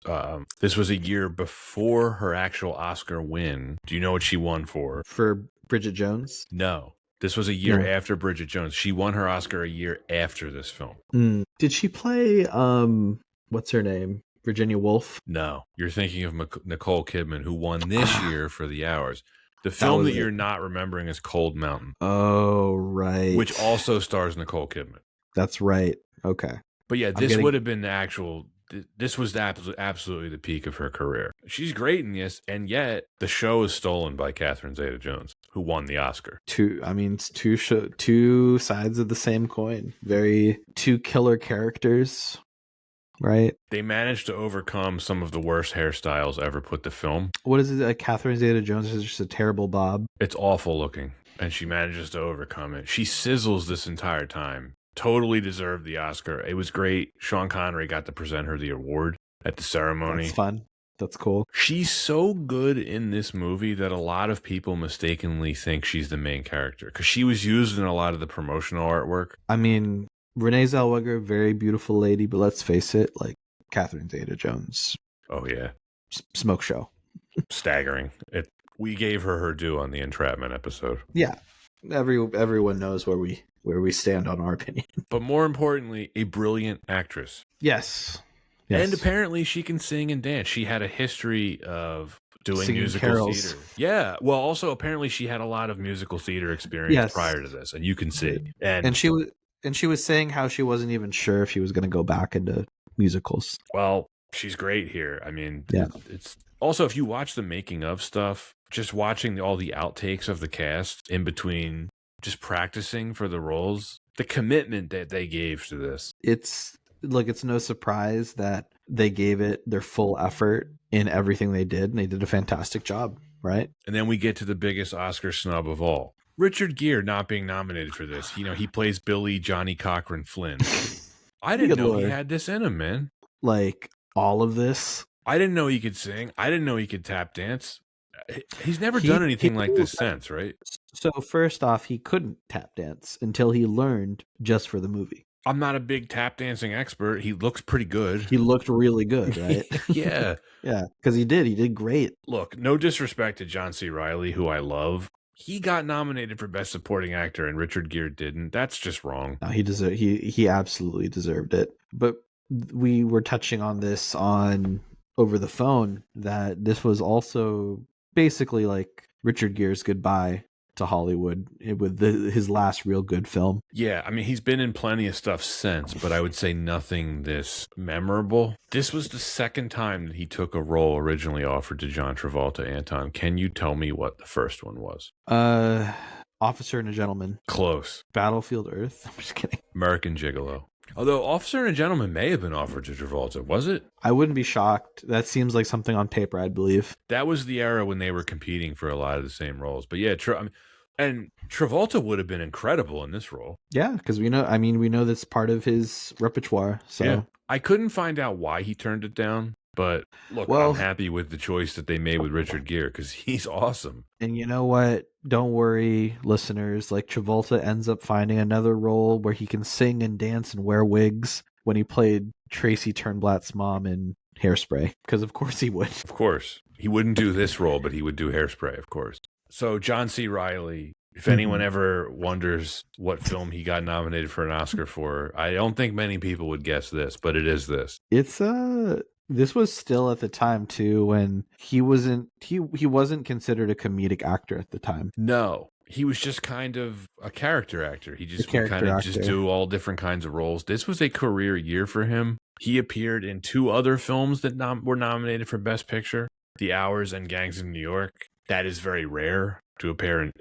This was a year before her actual Oscar win. Do you know what she won for? For Bridget Jones? No. This was a year after Bridget Jones. She won her Oscar a year after this film. Did she play what's her name? Virginia Woolf? No. You're thinking of Nicole Kidman, who won this year for The Hours. The film that you're not remembering is Cold Mountain. Oh, right. Which also stars Nicole Kidman. That's right. Okay. But yeah, this would have been the actual... This was absolutely the peak of her career. She's great in this, and yet the show is stolen by Catherine Zeta-Jones, who won the Oscar. It's two sides of the same coin. Two killer characters, right? They managed to overcome some of the worst hairstyles ever put to film. What is it? Catherine Zeta-Jones is just a terrible bob. It's awful looking, and she manages to overcome it. She sizzles this entire time. Totally deserved the Oscar. It was great. Sean Connery got to present her the award at the ceremony. That's fun. That's cool. She's so good in this movie that a lot of people mistakenly think she's the main character because she was used in a lot of the promotional artwork. I mean, Renee Zellweger, very beautiful lady, but let's face it, Catherine Zeta-Jones. Oh, yeah. smoke show. Staggering. We gave her due on the entrapment episode. Yeah, everyone knows where we stand on our opinion. But more importantly, a brilliant actress. Yes. And apparently she can sing and dance. She had a history of doing Singing musical carols. theater. Yeah. Well, also apparently she had a lot of musical theater experience prior to this, and you can see. And she was saying how she wasn't even sure if she was going to go back into musicals. Well, she's great here. I mean, Yeah. It's also, if you watch the making of stuff, just watching all the outtakes of the cast in between, just practicing for the roles, the commitment that they gave to this. It's no surprise that they gave it their full effort in everything they did, and they did a fantastic job, right? And then we get to the biggest Oscar snub of all. Richard Gere not being nominated for this. You know, he plays Billy Johnny Cochran Flynn. I didn't know he had this in him, man. Like, all of this. I didn't know he could sing. I didn't know he could tap dance. He's never done anything like this since, right? So first off, he couldn't tap dance until he learned just for the movie. I'm not a big tap dancing expert. He looks pretty good. He looked really good, right? Yeah. Yeah, because he did great. Look, no disrespect to John C. Reilly, who I love. He got nominated for Best Supporting Actor and Richard Gere didn't. That's just wrong. No, he absolutely deserved it. But we were touching on this over the phone, that this was also basically like Richard Gere's goodbye to Hollywood with his last real good film. Yeah, I mean, he's been in plenty of stuff since, but I would say nothing this memorable. This was the second time that he took a role originally offered to John Travolta. Anton, can you tell me what the first one was? Officer and a Gentleman. Close. Battlefield Earth. I'm just kidding. American Gigolo. Although Officer and a Gentleman may have been offered to Travolta, was it? I wouldn't be shocked. That seems like something on paper, I'd believe. That was the era when they were competing for a lot of the same roles. But yeah, and Travolta would have been incredible in this role. Yeah, because we know that's part of his repertoire. So yeah. I couldn't find out why he turned it down. But look, I'm happy with the choice that they made with Richard Gere because he's awesome. And you know what? Don't worry, listeners. Like, Travolta ends up finding another role where he can sing and dance and wear wigs when he played Tracy Turnblatt's mom in Hairspray. Because of course he would. Of course. He wouldn't do this role, but he would do Hairspray, of course. So John C. Reilly, if anyone ever wonders what film he got nominated for an Oscar for, I don't think many people would guess this, but it is this. This was still at the time too when he wasn't considered a comedic actor at the time. No, he was just kind of a character actor. He just would kind of just do all different kinds of roles. This was a career year for him. He appeared in 2 other films that were nominated for Best Picture, The Hours and Gangs of New York. That is very rare to appear in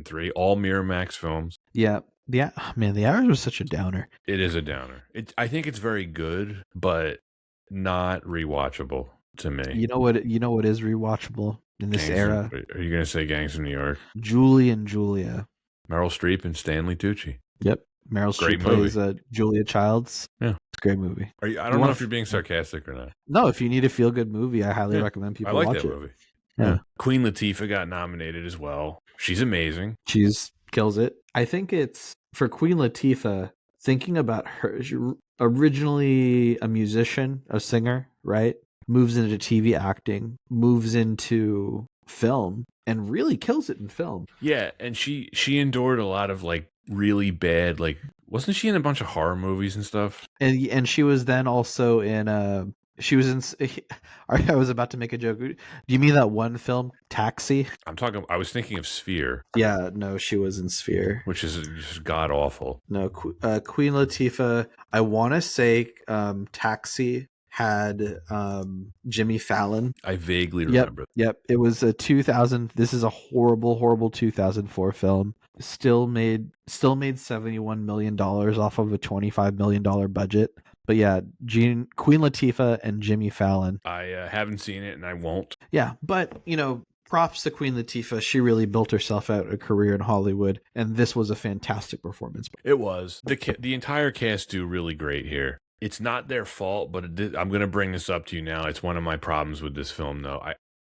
3, all Miramax films. Yeah. The Hours was such a downer. It is a downer. I think it's very good, but not rewatchable to me. You know what is rewatchable in this era? Are you going to say Gangs of New York? Julie and Julia. Meryl Streep and Stanley Tucci. Yep. Meryl Streep plays Julia Childs. Yeah. It's a great movie. I don't know if you're being sarcastic or not. No, if you need a feel-good movie, I highly recommend people watch it. I like that movie. Yeah. Queen Latifah got nominated as well. She's amazing. She's kills it. I think it's for Queen Latifah, thinking about her, originally a musician, a singer, right? Moves into TV acting, moves into film, and really kills it in film. Yeah, and she endured a lot of like really bad, like, wasn't she in a bunch of horror movies and stuff? And she was then also in I was about to make a joke. Do you mean that one film, Taxi? I was thinking of Sphere. Yeah, no, she was in Sphere. Which is just god awful. No, Queen Latifah, I want to say Taxi had Jimmy Fallon. I vaguely remember. Yep. It was a 2000. This is a horrible 2004 film. Still made $71 million off of a $25 million budget. But yeah, Queen Latifah and Jimmy Fallon. I haven't seen it and I won't. Yeah, but props to Queen Latifah. She really built herself out a career in Hollywood, and this was a fantastic performance. It was. The entire cast do really great here. It's not their fault, but I'm going to bring this up to you now. It's one of my problems with this film, though.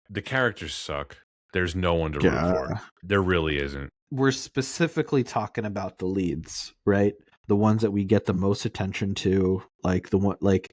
The characters suck. There's no one to root for. There really isn't. We're specifically talking about the leads, right? The ones that we get the most attention to, like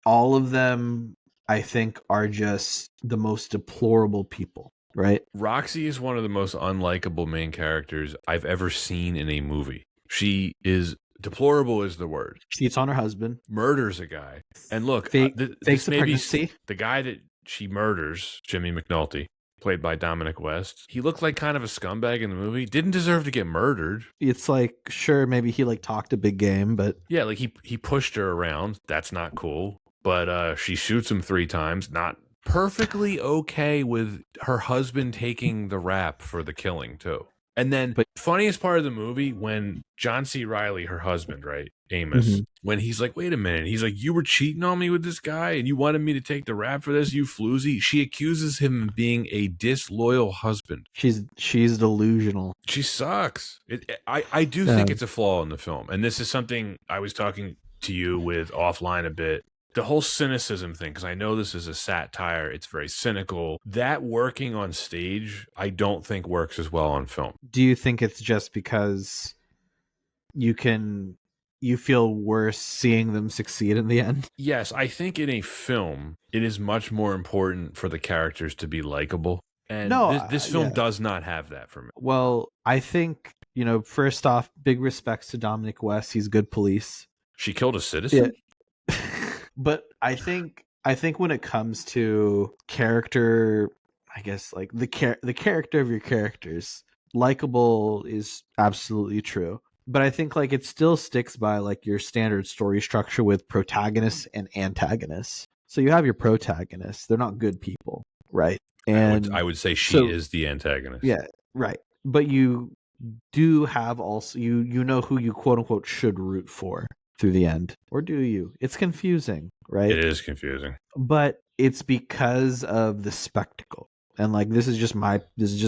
all of them. I think are just the most deplorable people, right? Roxy is one of the most unlikable main characters I've ever seen in a movie. She is deplorable is the word. Cheats on her husband, Murders a guy. And look, fakes this a may be pregnancy. the guy that she murders, Jimmy McNulty, played by Dominic West. He looked like kind of a scumbag in the movie. Didn't deserve to get murdered. It's like, sure, maybe he like talked a big game, but Yeah, like he pushed her around. That's not cool. But she shoots him 3 times. Not perfectly okay with her husband taking the rap for the killing too. And then But- funniest part of the movie when John C. Reilly, her husband, right, Amos, when he's like, wait a minute, he's like, you were cheating on me with this guy and you wanted me to take the rap for this, you floozy. She accuses him of being a disloyal husband. she's delusional. She sucks. I do think it's a flaw in the film. And this is something I was talking to you with offline a bit. The whole cynicism thing, because I know this is a satire, it's very cynical. That working on stage, I don't think works as well on film. Do you think it's just because you feel worse seeing them succeed in the end? Yes, I think in a film, it is much more important for the characters to be likable. And No, this film yeah. does not have that for me. Well, I think, first off, big respects to Dominic West. He's good police. She killed a citizen? But I think when it comes to character, I guess like the character of your characters, likable is absolutely true. But I think like it still sticks by like your standard story structure with protagonists and antagonists. So you have your protagonists; they're not good people, right? And I would say she is the antagonist. Yeah, right. But you do have also you know who you quote unquote should root for through the end, or do you? It's confusing, right? It is confusing. But it's because of the spectacle. And like this is just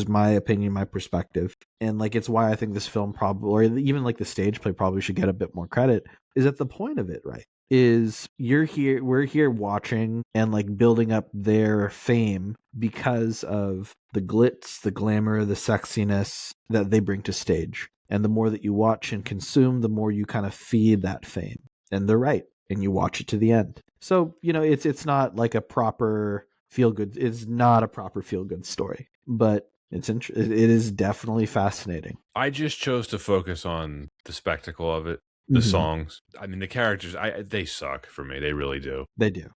my opinion, my perspective. And like it's why I think this film probably, or even like the stage play probably should get a bit more credit, is at the point of it, right? Is we're here watching and like building up their fame because of the glitz, the glamour, the sexiness that they bring to stage. And the more that you watch and consume, the more you kind of feed that fame. And they're right. And you watch it to the end. So, it's not like a proper feel-good. It's not a proper feel-good story. But it is definitely fascinating. I just chose to focus on the spectacle of it, the songs. I mean, the characters, they suck for me. They really do. They do.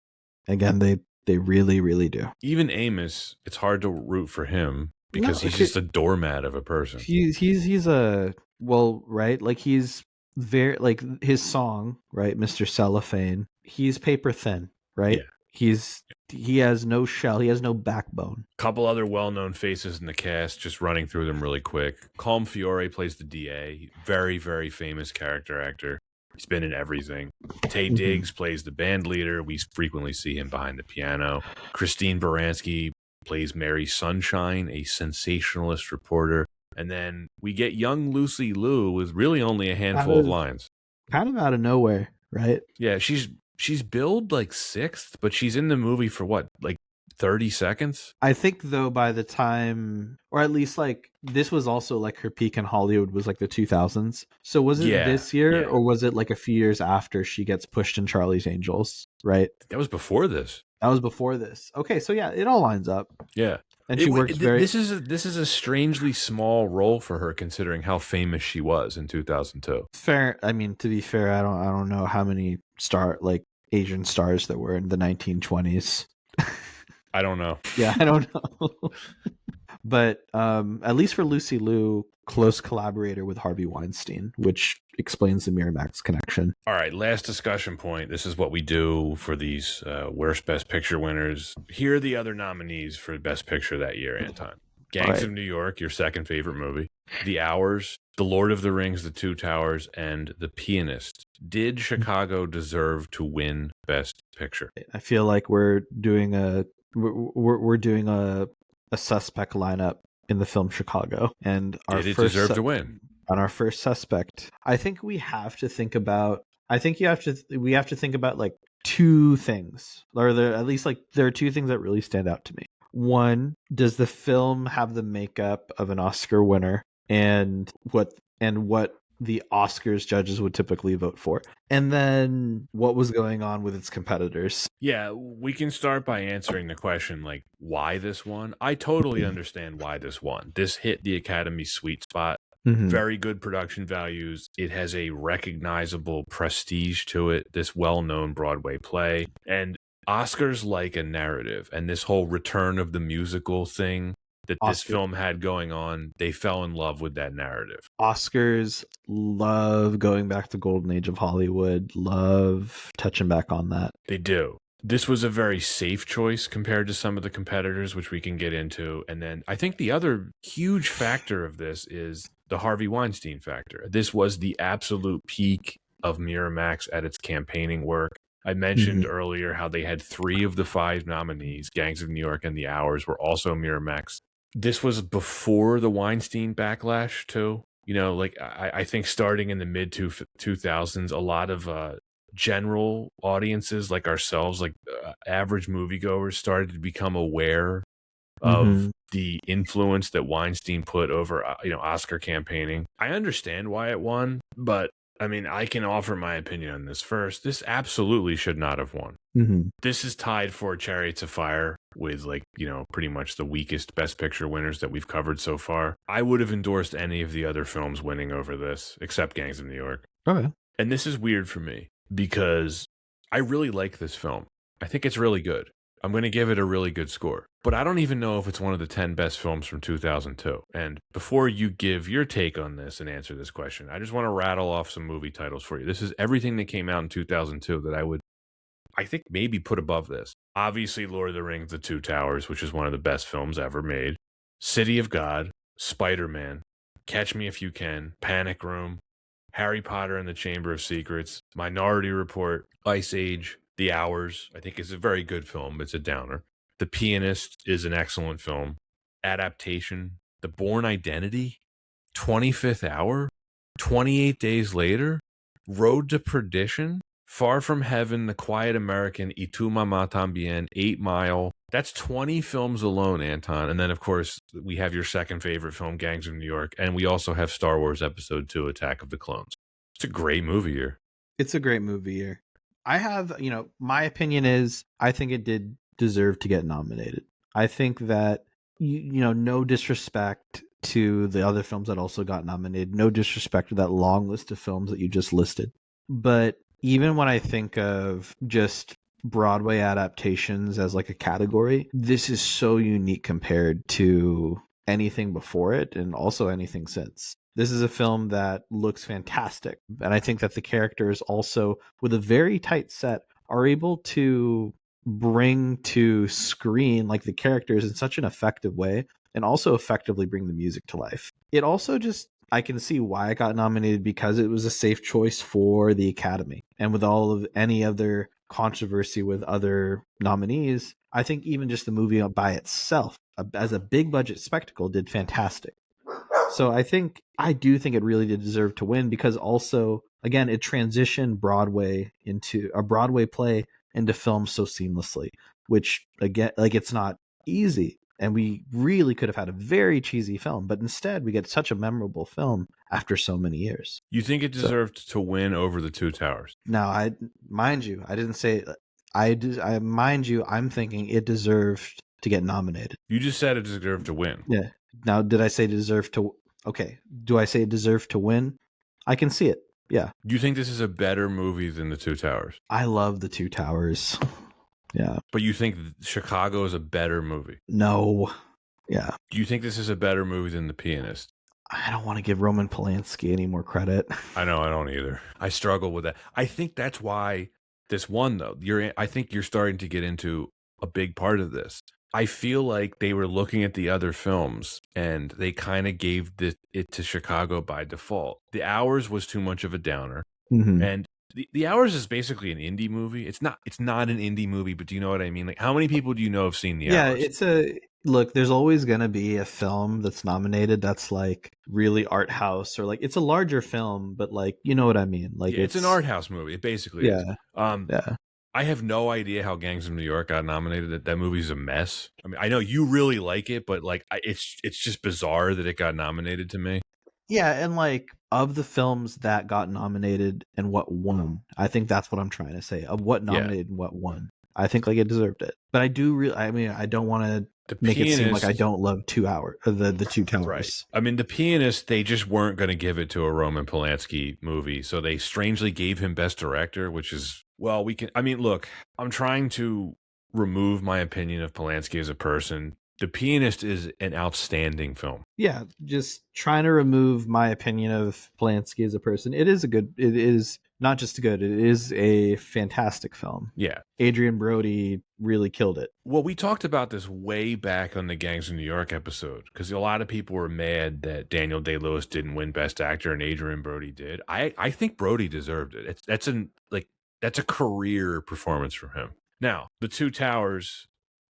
Again, they really, really do. Even Amos, it's hard to root for him because he's just a doormat of a person. He's a, well, right? Like he's very, like his song, right? Mr. Cellophane. He's paper thin, right? Yeah. He has no shell. He has no backbone. Couple other well-known faces in the cast, just running through them really quick. Colm Fiore plays the DA. Very, very famous character actor. He's been in everything. Taye Diggs plays the band leader. We frequently see him behind the piano. Christine Baranski plays Mary Sunshine, a sensationalist reporter. And then we get young Lucy Liu with really only a handful of lines. Kind of out of nowhere, right? Yeah, she's billed like 6th, but she's in the movie for what, like 30 seconds? I think though by the time, or at least like this was also like her peak in Hollywood was like the 2000s. So was it this year or was it like a few years after she gets pushed in Charlie's Angels, right? That was before this. That was before this. Okay, so yeah, it all lines up. Yeah. And she works very... This is a strangely small role for her considering how famous she was in 2002. Fair. I mean, to be fair, I don't know how many Asian stars there were in the 1920s. I don't know. Yeah, I don't know. But at least for Lucy Liu, close collaborator with Harvey Weinstein, which explains the Miramax connection. All right, last discussion point. This is what we do for these worst Best Picture winners. Here are the other nominees for Best Picture that year, Anton. Gangs of New York, your second favorite movie. The Hours, The Lord of the Rings, The Two Towers, and The Pianist. Did Chicago deserve to win Best Picture? I feel like we're doing a suspect lineup in the film Chicago, and our did it deserve to win? On our first suspect, I think we have to think about. We have to think about like two things, or at least like there are two things that really stand out to me. One, does the film have the makeup of an Oscar winner, and what the Oscars judges would typically vote for, and then what was going on with its competitors. Yeah, we can start by answering the question, like, why this won. I totally understand why this won. This hit the Academy sweet spot. Mhm. Very good production values. It has a recognizable prestige to it, this well-known Broadway play. And Oscars like a narrative. And this whole return of the musical thing that this film had going on, they fell in love with that narrative. Oscars love going back to golden age of Hollywood, love touching back on that. They do. This was a very safe choice compared to some of the competitors, which we can get into. And then I think the other huge factor of this is the Harvey Weinstein factor. This was the absolute peak of Miramax at its campaigning work. I mentioned earlier how they had 3 of the 5 nominees, Gangs of New York and The Hours, were also Miramax. This was before the Weinstein backlash, too. You know, like I think starting in the mid 2000s, a lot of general audiences like ourselves, like average moviegoers, started to become aware of the influence that Weinstein put over, Oscar campaigning. I understand why it won, but I mean, I can offer my opinion on this first. This absolutely should not have won. This is tied for Chariots of Fire with, pretty much the weakest Best Picture winners that we've covered so far. I would have endorsed any of the other films winning over this, except Gangs of New York. Okay. And this is weird for me because I really like this film. I think it's really good. I'm going to give it a really good score. But I don't even know if it's one of the 10 best films from 2002. And before you give your take on this and answer this question, I just want to rattle off some movie titles for you. This is everything that came out in 2002 that I think maybe put above this. Obviously, Lord of the Rings, The Two Towers, which is one of the best films ever made. City of God, Spider-Man, Catch Me If You Can, Panic Room, Harry Potter and the Chamber of Secrets, Minority Report, Ice Age, The Hours, I think is a very good film. It's a downer. The Pianist is an excellent film. Adaptation, The Bourne Identity, 25th Hour, 28 Days Later, Road to Perdition, Far From Heaven, The Quiet American, Y Tu Mamá También, 8 Mile. That's 20 films alone, Anton. And then, of course, we have your second favorite film, Gangs of New York. And we also have Star Wars Episode 2, Attack of the Clones. It's a great movie year. It's a great movie year. I have, my opinion is I think it did deserve to get nominated. I think that, no disrespect to the other films that also got nominated, no disrespect to that long list of films that you just listed. But even when I think of just Broadway adaptations as like a category, this is so unique compared to anything before it and also anything since. This is a film that looks fantastic. And I think that the characters also, with a very tight set, are able to bring to screen like the characters in such an effective way and also effectively bring the music to life. It also just, I can see why it got nominated because it was a safe choice for the Academy. And with all of any other controversy with other nominees, I think even just the movie by itself, as a big budget spectacle, did fantastic. So I do think it really did deserve to win because also, again, it transitioned Broadway into a Broadway play into film so seamlessly, which again, like it's not easy. And we really could have had a very cheesy film, but instead we get such a memorable film after so many years. You think it deserved to win over The Two Towers? Now, I didn't say mind you, I'm thinking it deserved to get nominated. You just said it deserved to win. Yeah. Now, did I say deserve to? Okay. Do I say it deserved to win? I can see it. Yeah. You think this is a better movie than The Two Towers? I love The Two Towers. Yeah. But you think Chicago is a better movie? No. Yeah. Do you think this is a better movie than The Pianist? I don't want to give Roman Polanski any more credit. I know, I don't either. I struggle with that. I think that's why this won, though. I think you're starting to get into a big part of this. I feel like they were looking at the other films and they kind of gave it to Chicago by default. The Hours was too much of a downer. And the Hours is basically an indie movie. It's not an indie movie, but do you know what I mean? Like, how many people do you know have seen The Hours? Yeah, look, there's always going to be a film that's nominated that's like really art house or like it's a larger film, but like, you know what I mean? Like it's an art house movie. It basically is. Yeah. I have no idea how Gangs of New York got nominated. That movie's a mess. I mean, I know you really like it, but like it's just bizarre that it got nominated to me. Yeah, and like of the films that got nominated and what won, I think that's what I'm trying to say. Of what nominated and what won, I think like it deserved it. But I do really, I mean, I don't want to make it seem like I don't love 2 hours, the Two Towers. Right. I mean, The Pianist, they just weren't going to give it to a Roman Polanski movie, so they strangely gave him Best Director, which is, well, we can. I mean, look, I'm trying to remove my opinion of Polanski as a person. The Pianist is an outstanding film. Yeah, just trying to remove my opinion of Polanski as a person. It is not just good, it is a fantastic film. Yeah. Adrian Brody really killed it. Well, we talked about this way back on the Gangs of New York episode, because a lot of people were mad that Daniel Day-Lewis didn't win Best Actor and Adrian Brody did. I think Brody deserved it. That's a career performance from him. Now, The Two Towers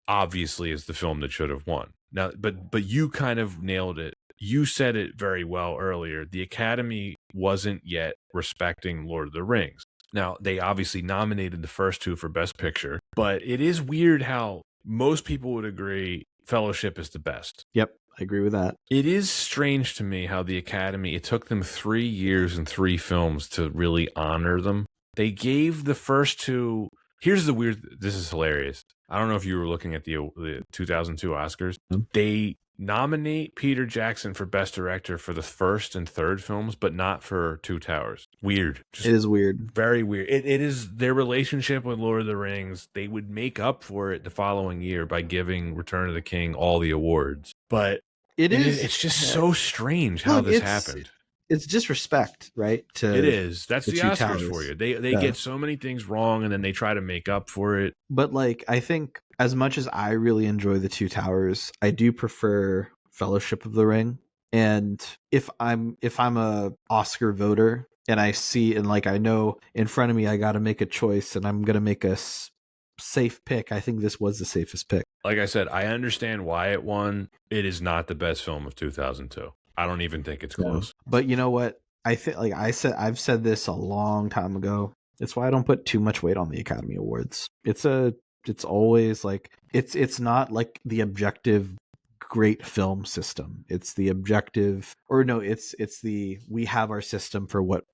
obviously is the film that should have won. Now, but you kind of nailed it. You said it very well earlier. The Academy wasn't yet respecting Lord of the Rings. Now, they obviously nominated the first two for Best Picture, but it is weird how most people would agree Fellowship is the best. Yep, I agree with that. It is strange to me how the Academy, it took them 3 years and 3 films to really honor them. They gave the first two. Here's the weird, this is hilarious. I don't know if you were looking at the 2002 Oscars. They nominate Peter Jackson for Best Director for the first and third films, but not for Two Towers. Weird. Just it is weird. Very weird. It is their relationship with Lord of the Rings. They would make up for it the following year by giving Return of the King all the awards. But it's just so strange how this happened. It's disrespect, right? It is. That's the Oscars for you. They get so many things wrong, and then they try to make up for it. But like, I think as much as I really enjoy The Two Towers, I do prefer Fellowship of the Ring. And if I'm a Oscar voter and I see, and like I know in front of me, I got to make a choice, and I'm gonna make a safe pick. I think this was the safest pick. Like I said, I understand why it won. It is not the best film of 2002. I don't even think it's close. But you know what? I think, like I've said this a long time ago. It's why I don't put too much weight on the Academy Awards. It's always like it's not like the objective great film system. It's the objective, or no, it's the we have our system for what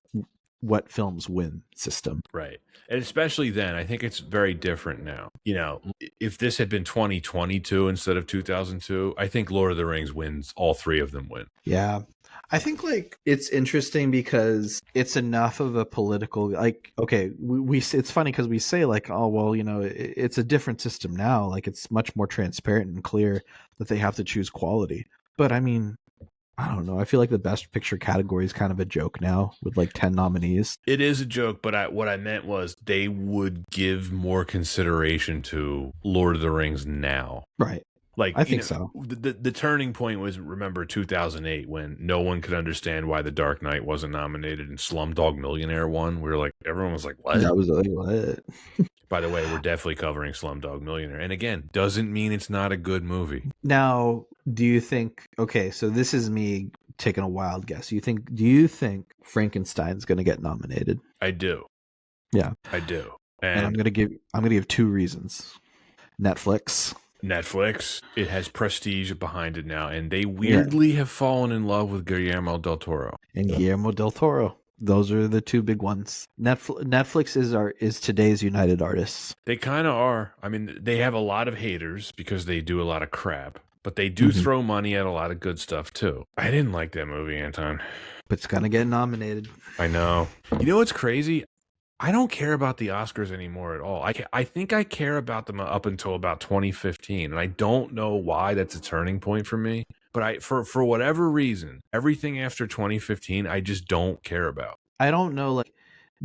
films win system. Right. And especially then, I think it's very different now. You know, if this had been 2022 instead of 2002, I think Lord of the Rings wins. All 3 of them win. Yeah. I think like it's interesting because it's enough of a political, like, okay, we it's funny because we say like, oh, well, you know, it's a different system now. Like it's much more transparent and clear that they have to choose quality. But I mean, I don't know. I feel like the Best Picture category is kind of a joke now with like 10 nominees. It is a joke, but what I meant was they would give more consideration to Lord of the Rings now. Right. Like I think so. The turning point was, remember, 2008 when no one could understand why The Dark Knight wasn't nominated and Slumdog Millionaire won. We were like, everyone was like, what? That was like, what? By the way, we're definitely covering Slumdog Millionaire. And again, doesn't mean it's not a good movie. Now, do you think, okay, so this is me taking a wild guess. Do you think Frankenstein's going to get nominated? I do. Yeah. I do. And I'm going to give 2 reasons. Netflix, it has prestige behind it now, and they weirdly have fallen in love with Guillermo del Toro. And Guillermo del Toro. Those are the 2 big ones. Netflix is today's United Artists. They kind of are. I mean, they have a lot of haters because they do a lot of crap, but they do throw money at a lot of good stuff too. I didn't like that movie, Anton. But it's gonna get nominated. I know. You know what's crazy? I don't care about the Oscars anymore at all. I think I care about them up until about 2015, and I don't know why that's a turning point for me. But for whatever reason, everything after 2015, I just don't care about. I don't know, like,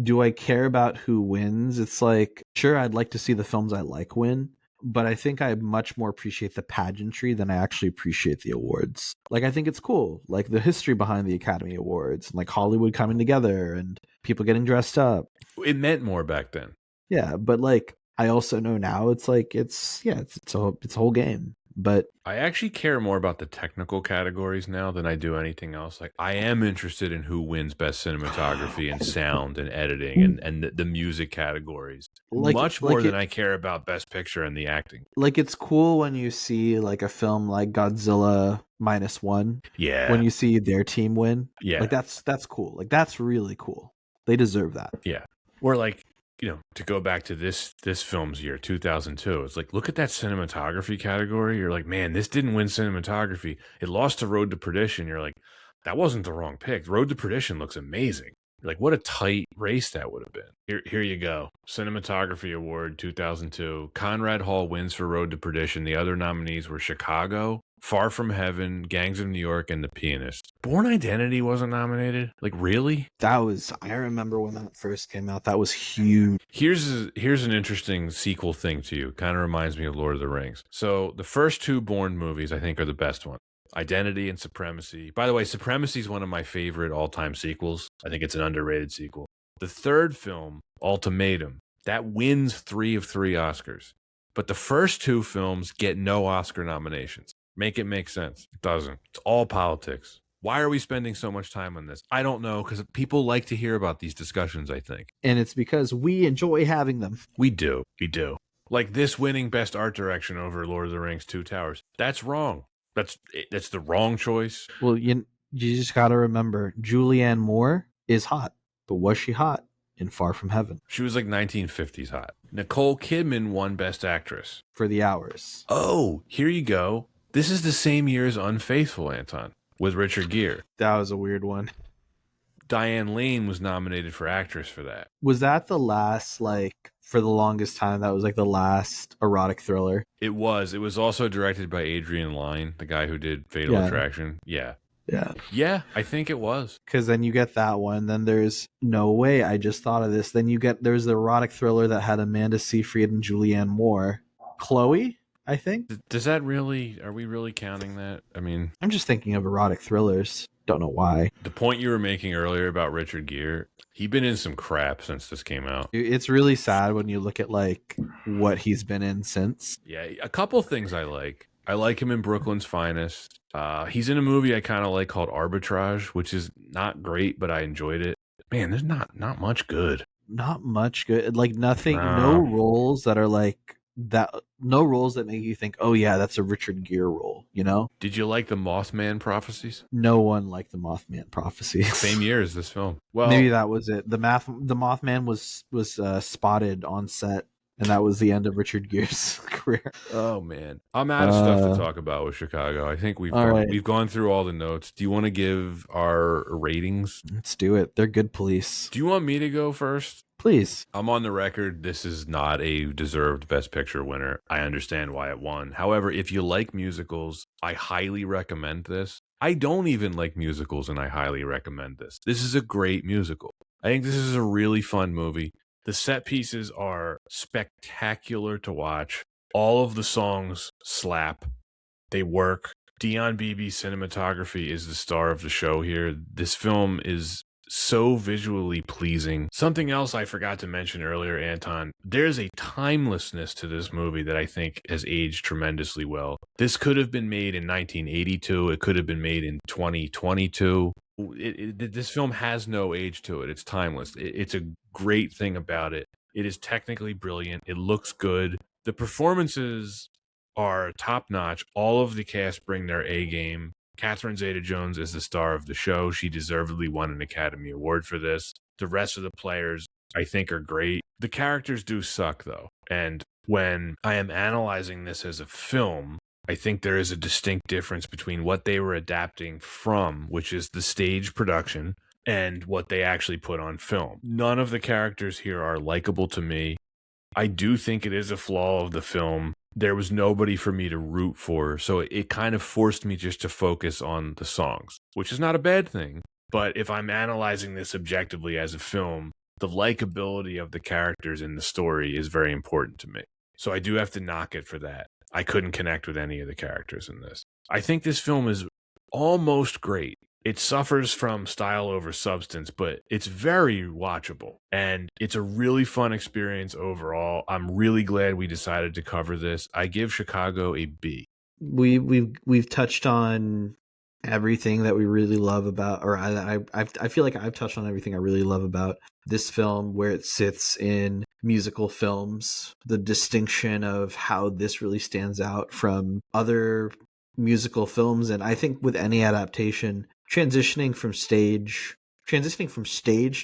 do I care about who wins? It's like, sure, I'd like to see the films I like win, but I think I much more appreciate the pageantry than I actually appreciate the awards. Like, I think it's cool, like the history behind the Academy Awards, and like Hollywood coming together and people getting dressed up. It meant more back then. Yeah, but like I also know now it's like it's a whole game. But I actually care more about the technical categories now than I do anything else. Like, I am interested in who wins best cinematography and sound and editing and the music categories much more than I care about best picture and the acting. Like, it's cool when you see like a film like Godzilla -1. Yeah. When you see their team win. Yeah. Like, that's cool. Like, that's really cool. They deserve that. Yeah. Or like, to go back to this film's year, 2002, it's like, look at that cinematography category. You're like, man, this didn't win cinematography. It lost to Road to Perdition. You're like, that wasn't the wrong pick. Road to Perdition looks amazing. You're like, what a tight race that would have been. Here you go. Cinematography Award 2002. Conrad Hall wins for Road to Perdition. The other nominees were Chicago, Far From Heaven, Gangs of New York, and The Pianist. Born Identity wasn't nominated? Like, really? I remember when that first came out. That was huge. Here's an interesting sequel thing to you. Kind of reminds me of Lord of the Rings. So the first two Bourne movies, I think, are the best ones. Identity and Supremacy. By the way, Supremacy is one of my favorite all-time sequels. I think it's an underrated sequel. The third film, Ultimatum, that wins 3 of 3 Oscars. But the first two films get no Oscar nominations. Make it make sense. It doesn't. It's all politics. Why are we spending so much time on this? I don't know, because people like to hear about these discussions, I think. And it's because we enjoy having them. We do. Like this winning Best Art Direction over Lord of the Rings 2 Towers. That's wrong. That's the wrong choice. Well, you just got to remember, Julianne Moore is hot. But was she hot in Far From Heaven? She was like 1950s hot. Nicole Kidman won Best Actress. For The Hours. Oh, here you go. This is the same year as Unfaithful, Anton, with Richard Gere. That was a weird one. Diane Lane was nominated for actress for that. Was that the last, for the longest time, that was the last erotic thriller? It was. It was also directed by Adrian Lyne, the guy who did Fatal Attraction. Yeah. Yeah, I think it was. Because then you get that one. Then there's No Way, I just thought of this. Then there's the erotic thriller that had Amanda Seyfried and Julianne Moore. Chloe, I think. Does that really, are we really counting that? I mean, I'm just thinking of erotic thrillers. Don't know why. The point you were making earlier about Richard Gere, he's been in some crap since this came out. It's really sad when you look at what he's been in since. Yeah, a couple things I like. I like him in Brooklyn's Finest. He's in a movie I kind of like called Arbitrage, which is not great, but I enjoyed it. Man, there's not much good. Not much good. Nothing. No roles that are no roles that make you think, oh yeah, that's a Richard Gere role, Did you like the Mothman Prophecies? No one liked the Mothman Prophecies. Same year as this film. Well, maybe that was it. The Mothman was spotted on set, and that was the end of Richard Gere's career. Oh man, I'm out of stuff to talk about with Chicago. I think we've gone through all the notes. Do you want to give our ratings? Let's do it. They're good police. Do you want me to go first? Please. I'm on the record. This is not a deserved Best Picture winner. I understand why it won. However, if you like musicals, I highly recommend this. I don't even like musicals, and I highly recommend this. This is a great musical. I think this is a really fun movie. The set pieces are spectacular to watch. All of the songs slap. They work. Dion Beebe's cinematography is the star of the show here. This film is so visually pleasing. Something else I forgot to mention earlier, Anton, there's a timelessness to this movie that I think has aged tremendously well. This could have been made in 1982. It could have been made in 2022. This film has no age to it. It's timeless. It's a great thing about it. It is technically brilliant. It looks good. The performances are top-notch. All of the cast bring their A game. Catherine Zeta-Jones is the star of the show. She deservedly won an Academy Award for this. The rest of the players, I think, are great. The characters do suck, though. And when I am analyzing this as a film, I think there is a distinct difference between what they were adapting from, which is the stage production, and what they actually put on film. None of the characters here are likable to me. I do think it is a flaw of the film. There was nobody for me to root for, so it kind of forced me just to focus on the songs, which is not a bad thing. But if I'm analyzing this objectively as a film, the likability of the characters in the story is very important to me. So I do have to knock it for that. I couldn't connect with any of the characters in this. I think this film is almost great. It suffers from style over substance, but it's very watchable. And it's a really fun experience overall. I'm really glad we decided to cover this. I give Chicago a B. we've touched on everything that we really love about, or I feel like I've touched on everything I really love about this film, where it sits in musical films, the distinction of how this really stands out from other musical films. And I think with any adaptation, transitioning from stage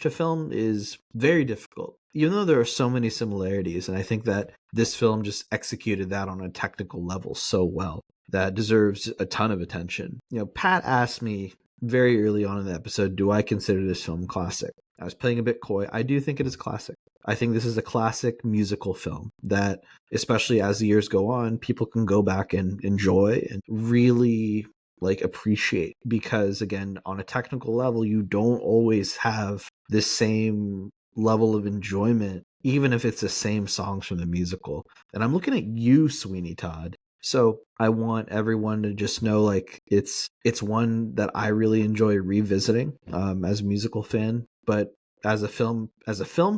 to film is very difficult, even though there are so many similarities. And I think that this film just executed that on a technical level so well that deserves a ton of attention. Pat asked me very early on in the episode, do I consider this film classic? I was playing a bit coy. I do think it is classic. I think this is a classic musical film that, especially as the years go on, people can go back and enjoy and really appreciate, because again, on a technical level, you don't always have this same level of enjoyment, even if it's the same songs from the musical. And I'm looking at you, Sweeney Todd. So I want everyone to just know, it's one that I really enjoy revisiting as a musical fan. But as a film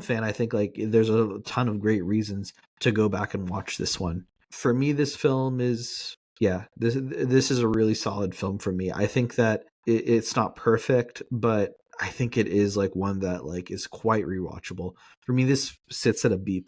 fan, I think there's a ton of great reasons to go back and watch this one. For me, this film is this is a really solid film for me. I think that it's not perfect, but I think it is one that is quite rewatchable. For me, this sits at a B+.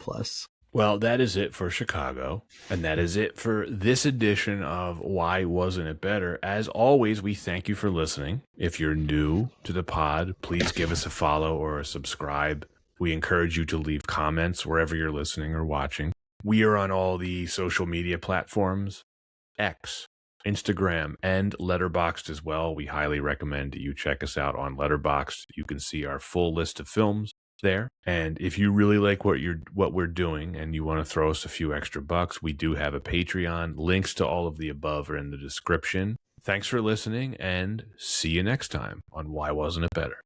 Well, that is it for Chicago, and that is it for this edition of Why Wasn't It Better? As always, we thank you for listening. If you're new to the pod, please give us a follow or a subscribe. We encourage you to leave comments wherever you're listening or watching. We are on all the social media platforms, X, Instagram, and Letterboxd as well. We highly recommend that you check us out on Letterboxd. You can see our full list of films there. And if you really like what we're doing and you want to throw us a few extra bucks, we do have a Patreon. Links to all of the above are in the description. Thanks for listening, and see you next time on Why Wasn't It Better?